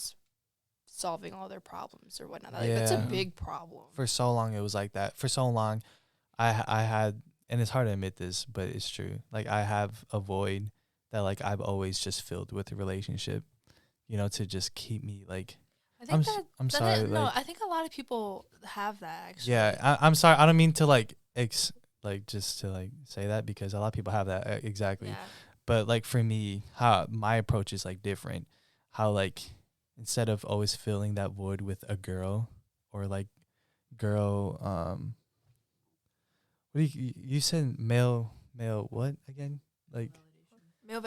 solving all their problems or whatnot. Like that's a big problem. For so long it was like that. For so long I had, and it's hard to admit this, but it's true. Like I have a void that like I've always just filled with a relationship, you know, to just keep me like, I think I'm sorry. No, like, I think a lot of people have that actually. yeah, I'm sorry. I don't mean to like just to like say that, because a lot of people have that exactly. Yeah. But like for me, how my approach is like different. How like instead of always filling that void with a girl or like girl, what do you said male what again? Like Female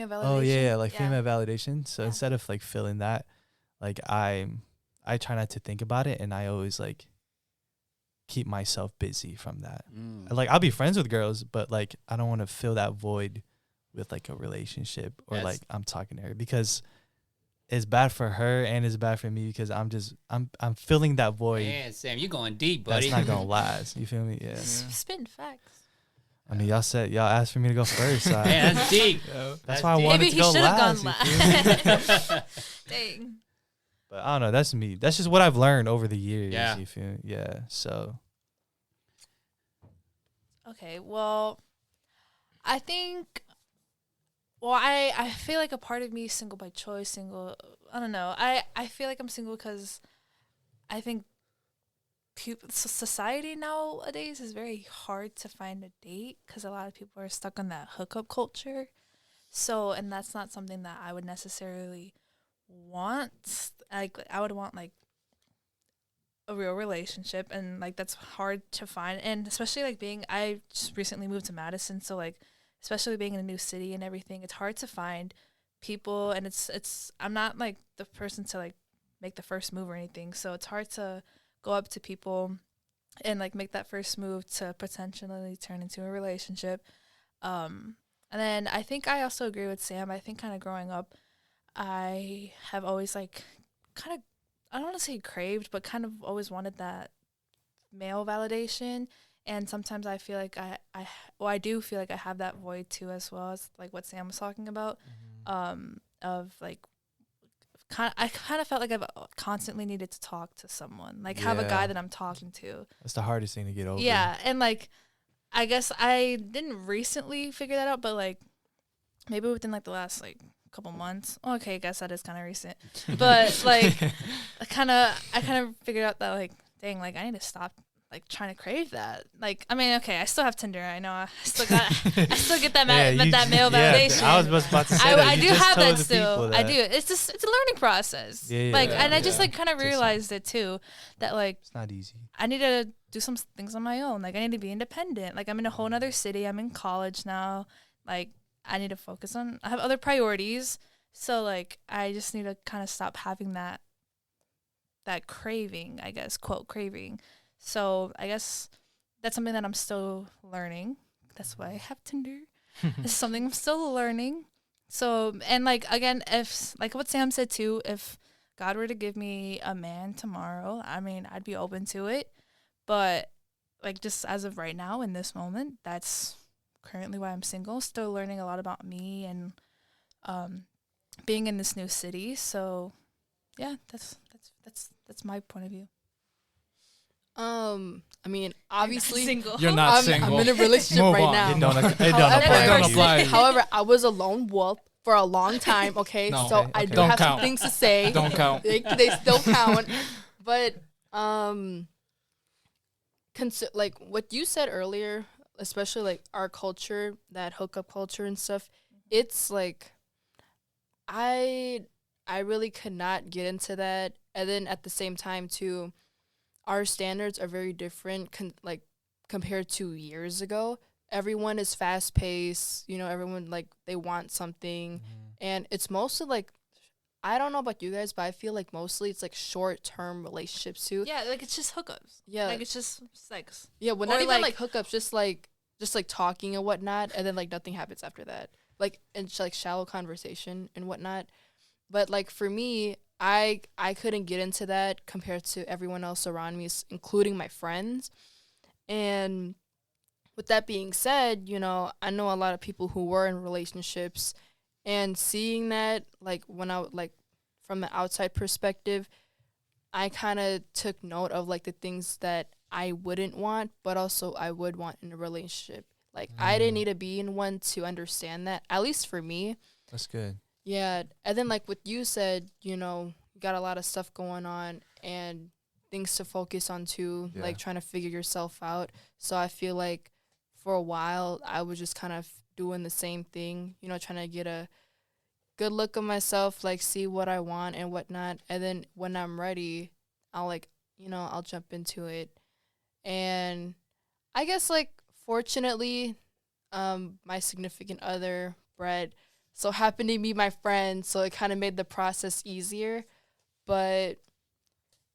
validation. oh yeah, like female validation. So Yeah. instead of like filling that, like I try not to think about it, and I always like keep myself busy from that. Like I'll be friends with girls, but like I don't want to fill that void with like a relationship or like I'm talking to her, because it's bad for her and it's bad for me, because I'm filling that void. Man, Sam, you going deep, buddy. That's not gonna last. You feel me? Yeah. Spitting facts. I mean, y'all asked for me to go first. So Man, that's deep. that's why I wanted Maybe to he go should have last. gone you feel me? last. Dang. But I don't know. That's me. That's just what I've learned over the years. Yeah. You feel me? Yeah. So Okay, well, I think, I feel like a part of me is single by choice, single, I don't know. I feel like I'm single because I think society nowadays is very hard to find a date because a lot of people are stuck on that hookup culture. So, and that's not something that I would necessarily want. Like, I would want, like, a real relationship, and like that's hard to find, and especially like I just recently moved to Madison, so like especially being in a new city and everything, it's hard to find people, and it's I'm not like the person to like make the first move or anything, so it's hard to go up to people and like make that first move to potentially turn into a relationship. And then I think I also agree with Sam. I think kind of growing up, I have always like kind of, I don't want to say craved, but kind of always wanted that male validation. And sometimes I feel like I do feel like I have that void too, as well as like what Sam was talking about, of like, I kind of felt like I've constantly needed to talk to someone, like have a guy that I'm talking to. that's the hardest thing to get over. Yeah. And like, I guess I didn't recently figure that out, but like maybe within like the last like couple months. Okay, I guess that is kind of recent, but like I kind of figured out that like, dang, like I need to stop like trying to crave that. Like, I mean, okay, I still have Tinder. I know I still get that that male validation. I was just about to say I You do just have told that the still. people I that. do. It's a learning process. Yeah, like, yeah, and I just yeah. like kind of Just- realized it too, that like It's not easy. I need to do some things on my own. Like, I need to be independent. Like, I'm in a whole nother city. I'm in college now. Like, I need to focus on. I have other priorities. So like, I just need to kind of stop having that craving, I guess, quote craving. So I guess that's something that I'm still learning. That's why I have Tinder. It's something I'm still learning. So, and like, again, if like what Sam said too, if God were to give me a man tomorrow, I mean, I'd be open to it. But like, just as of right now in this moment, that's currently why I'm single, still learning a lot about me and being in this new city. So yeah, that's my point of view. I mean, obviously, single. You're not I'm single. in a relationship Move right on. now. It don't However, apply. It don't to you. apply. However, I was a lone wolf for a long time. Okay, No. so Okay, I okay. do Don't have some count. things to say. Don't count. They still count, but like what you said earlier, especially like our culture, that hookup culture and stuff. It's like I really could not get into that, and then at the same time too, our standards are very different. Compared to years ago, everyone is fast paced. You know, everyone like they want something, and it's mostly like I don't know about you guys, but I feel like mostly it's like short term relationships too. Yeah, like it's just hookups. Yeah. Like it's just sex. Yeah, well, Or, not even like- like hookups, just like talking and whatnot, and then like nothing happens after that. Like and like shallow conversation and whatnot. But like for me, I couldn't get into that compared to everyone else around me, including my friends. And with that being said, you know, I know a lot of people who were in relationships, and seeing that like when I like from the outside perspective, I kind of took note of like the things that I wouldn't want, but also I would want in a relationship. Like I didn't need to be in one to understand that, at least for me. That's good. Yeah, and then like what you said, you know, you got a lot of stuff going on and things to focus on too, Yeah. like trying to figure yourself out. So I feel like for a while I was just kind of doing the same thing, you know, trying to get a good look of myself, like see what I want and whatnot. And then when I'm ready, I'll like, you know, I'll jump into it. And I guess like fortunately, my significant other, Brett, so happened to be my friend, so it kind of made the process easier. But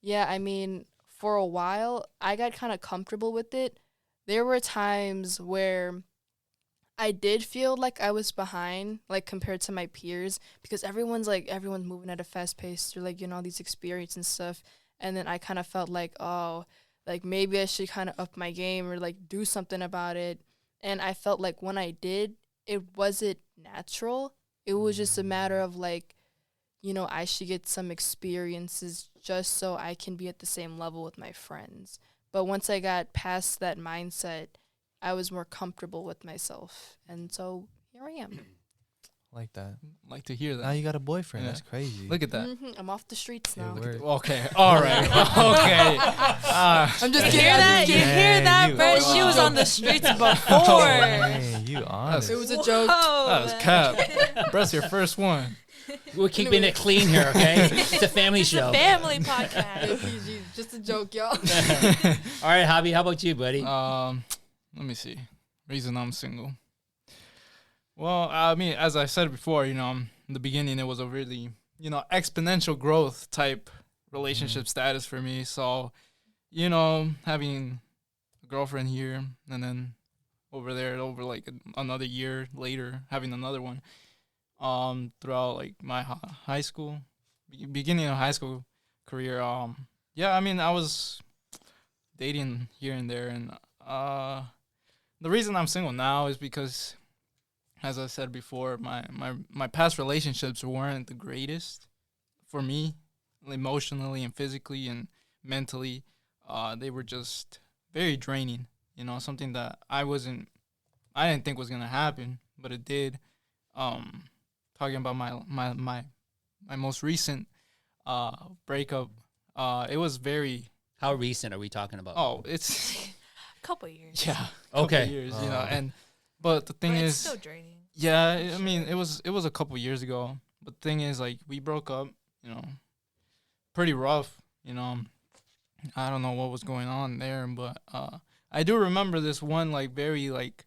yeah, I mean, for a while, I got kind of comfortable with it. There were times where I did feel like I was behind, like compared to my peers, because everyone's moving at a fast pace through like, you know, all these experience and stuff. And then I kind of felt like, oh, like maybe I should kind of up my game or like do something about it. And I felt like when I did, it wasn't natural. It was just a matter of like, you know, I should get some experiences just so I can be at the same level with my friends. But once I got past that mindset, I was more comfortable with myself. And so here I am. Like that. Like to hear Now that. you got a boyfriend. Yeah. That's crazy. Look at that. I'm off the streets Yeah, now. word. Okay. All right. Okay. I'm just You kidding. hear I'm that? just You kidding. hear Dang, that, you Brett? are. She was on the streets before. Man, you honest. It was a joke. That was cap. Brett's your first one. We're keeping it clean here, okay? It's a family show. Family podcast. PG, just a joke, y'all. All right, Javi, how about you, buddy? Let me see. Reason I'm single. Well, I mean, as I said before, you know, in the beginning, it was a really, you know, exponential growth type relationship status for me. So, you know, having a girlfriend here and then over there, over like another year later, having another one, throughout like my high school, beginning of high school career. Yeah, I mean, I was dating here and there, and the reason I'm single now is because, as I said before, my past relationships weren't the greatest for me, emotionally and physically and mentally. They were just very draining. You know, something that I didn't think was gonna happen, but it did. Talking about my most recent breakup, it was very. How recent are we talking about? Oh, it's A couple years. yeah. Okay. Couple years, you know, but the thing But is, it's still draining. yeah, I mean, it was a couple years ago. But the thing is, like, we broke up, you know, pretty rough, you know. I don't know what was going on there, but I do remember this one like very like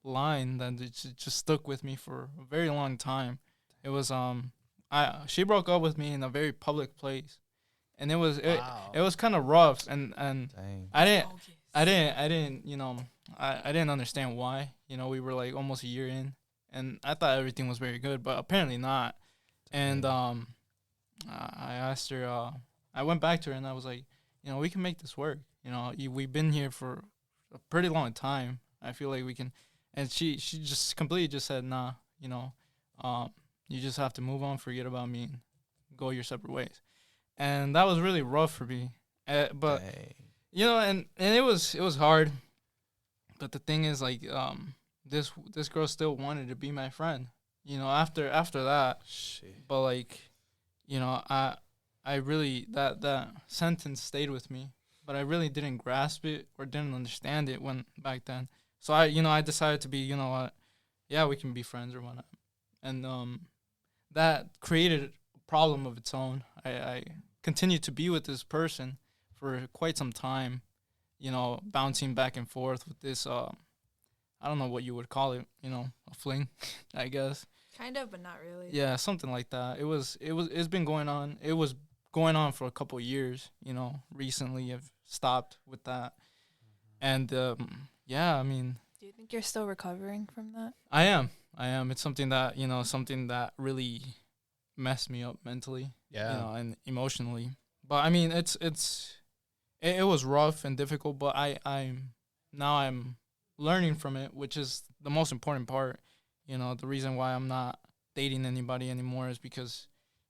line that just stuck with me for a very long time. It was she broke up with me in a very public place, and it was Wow. it was kind of rough, and Dang. I didn't you know I didn't understand why. You know, we were like almost a year in, and I thought everything was very good, but apparently not. And I asked her. I went back to her and I was like, you know, we can make this work. You know, we've been here for a pretty long time. I feel like we can. And she just completely just said, nah, you know, you just have to move on, forget about me, and go your separate ways. And that was really rough for me. But Dang. you know, and it was hard. But the thing is, like, this girl still wanted to be my friend. You know, after that. Shit. But like, you know, I really that sentence stayed with me, but I really didn't grasp it or didn't understand it when back then. So I decided to be, you know what, yeah, we can be friends or whatnot, and that created a problem of its own. I continued to be with this person for quite some time, you know, bouncing back and forth with this I don't know what you would call it, you know, a fling, I guess. Kind of, but not really. Yeah, something like that. It's been going on. It was going on for a couple of years, you know. Recently I've stopped with that. And yeah, I mean, Do you think you're still recovering from that? I am. It's something that, you know, something that really messed me up mentally, Yeah. you know, and emotionally. But I mean, it was rough and difficult, but I'm learning from it, which is the most important part. You know, the reason why I'm not dating anybody anymore is because,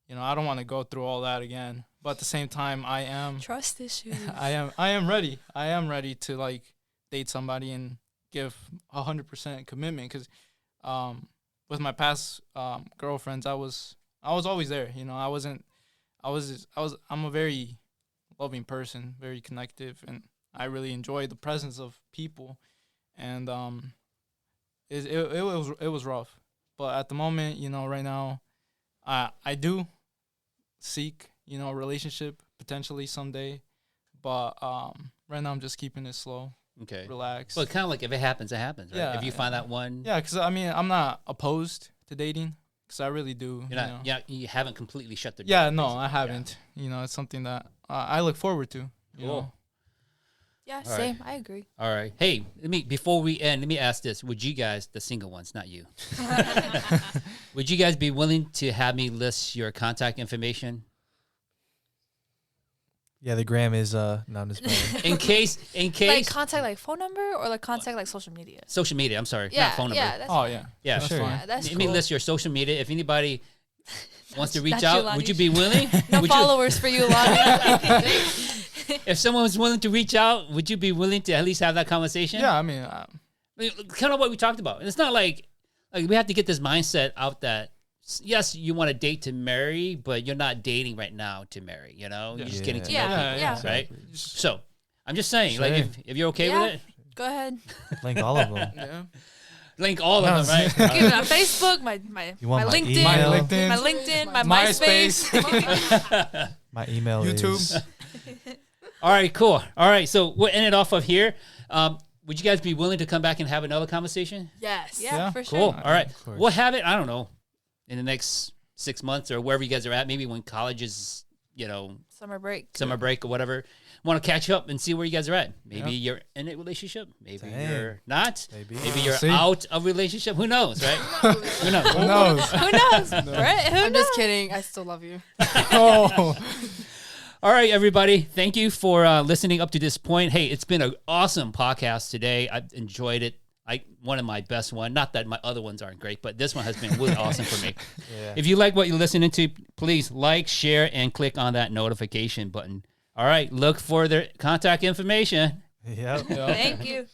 you know, I don't want to go through all that again. But at the same time, I am Trust issues. I am ready. I am ready to like date somebody and give 100% commitment, because with my past girlfriends, I was always there. You know, I'm a very loving person, very connective, and I really enjoy the presence of people. And it was rough, but at the moment, you know, right now, I do seek, you know, a relationship potentially someday, but right now I'm just keeping it slow, Okay. relaxed. Well, kind of like if it happens, it happens. Right? Yeah, If you find that one, Yeah, because I mean, I'm not opposed to dating, because I really do. you're not. Yeah, you haven't completely shut the door. Yeah, no, basically. I haven't. You know, it's something that I look forward to. You Cool. know? Yeah, All right. same. I agree. All right. Hey, before we end, let me ask this: would you guys, the single ones, not you, would you guys be willing to have me list your contact information Yeah, the gram is no, I'm just playing. in case Like contact like phone number or like contact like social media. social media? I'm sorry, Yeah, not phone number. yeah, that's Oh fine. yeah, Yeah, that's sure. fine. Yeah, that's Let cool. me list your social media. If anybody wants to reach That's out, Lylani. would you be willing? No Would you- followers for you, Lani. if someone was willing to reach out, would you be willing to at least have that conversation? Yeah, I mean, Kind of what we talked about. And it's not like we have to get this mindset out that yes, you want to date to marry, but you're not dating right now to marry. You know, you're just getting to know Yeah, people, yeah. right? So I'm just saying, like, Sure. if you're okay Yeah. with it, Go ahead. Link all of them. yeah. link all of them, right? Give me my Facebook, my You want my LinkedIn, email? LinkedIn. my LinkedIn, my MySpace. MySpace. My email YouTube. is All right, cool. All right, so we'll end it off of here. Would you guys be willing to come back and have another conversation? Yes. Yeah, Yeah, for sure. Cool. All right, Of course. we'll have it. I don't know, in the next 6 months or wherever you guys are at. Maybe when college is, Summer break. summer break or whatever. Want to catch up and see where you guys are at. Maybe Yeah. you're in a relationship. Maybe Dang. you're not. maybe. Maybe you're See? out of relationship. Who knows, right? Who knows? Who knows? Who knows? Right? Who I'm knows? just kidding. I still love you. Oh. All right, everybody. Thank you for listening up to this point. Hey, it's been an awesome podcast today. I've enjoyed it. One of my best one. Not that my other ones aren't great, but this one has been really awesome for me. Yeah. If you like what you're listening to, please like, share, and click on that notification button. All right, look for their contact information. Yep. Yeah. Thank you.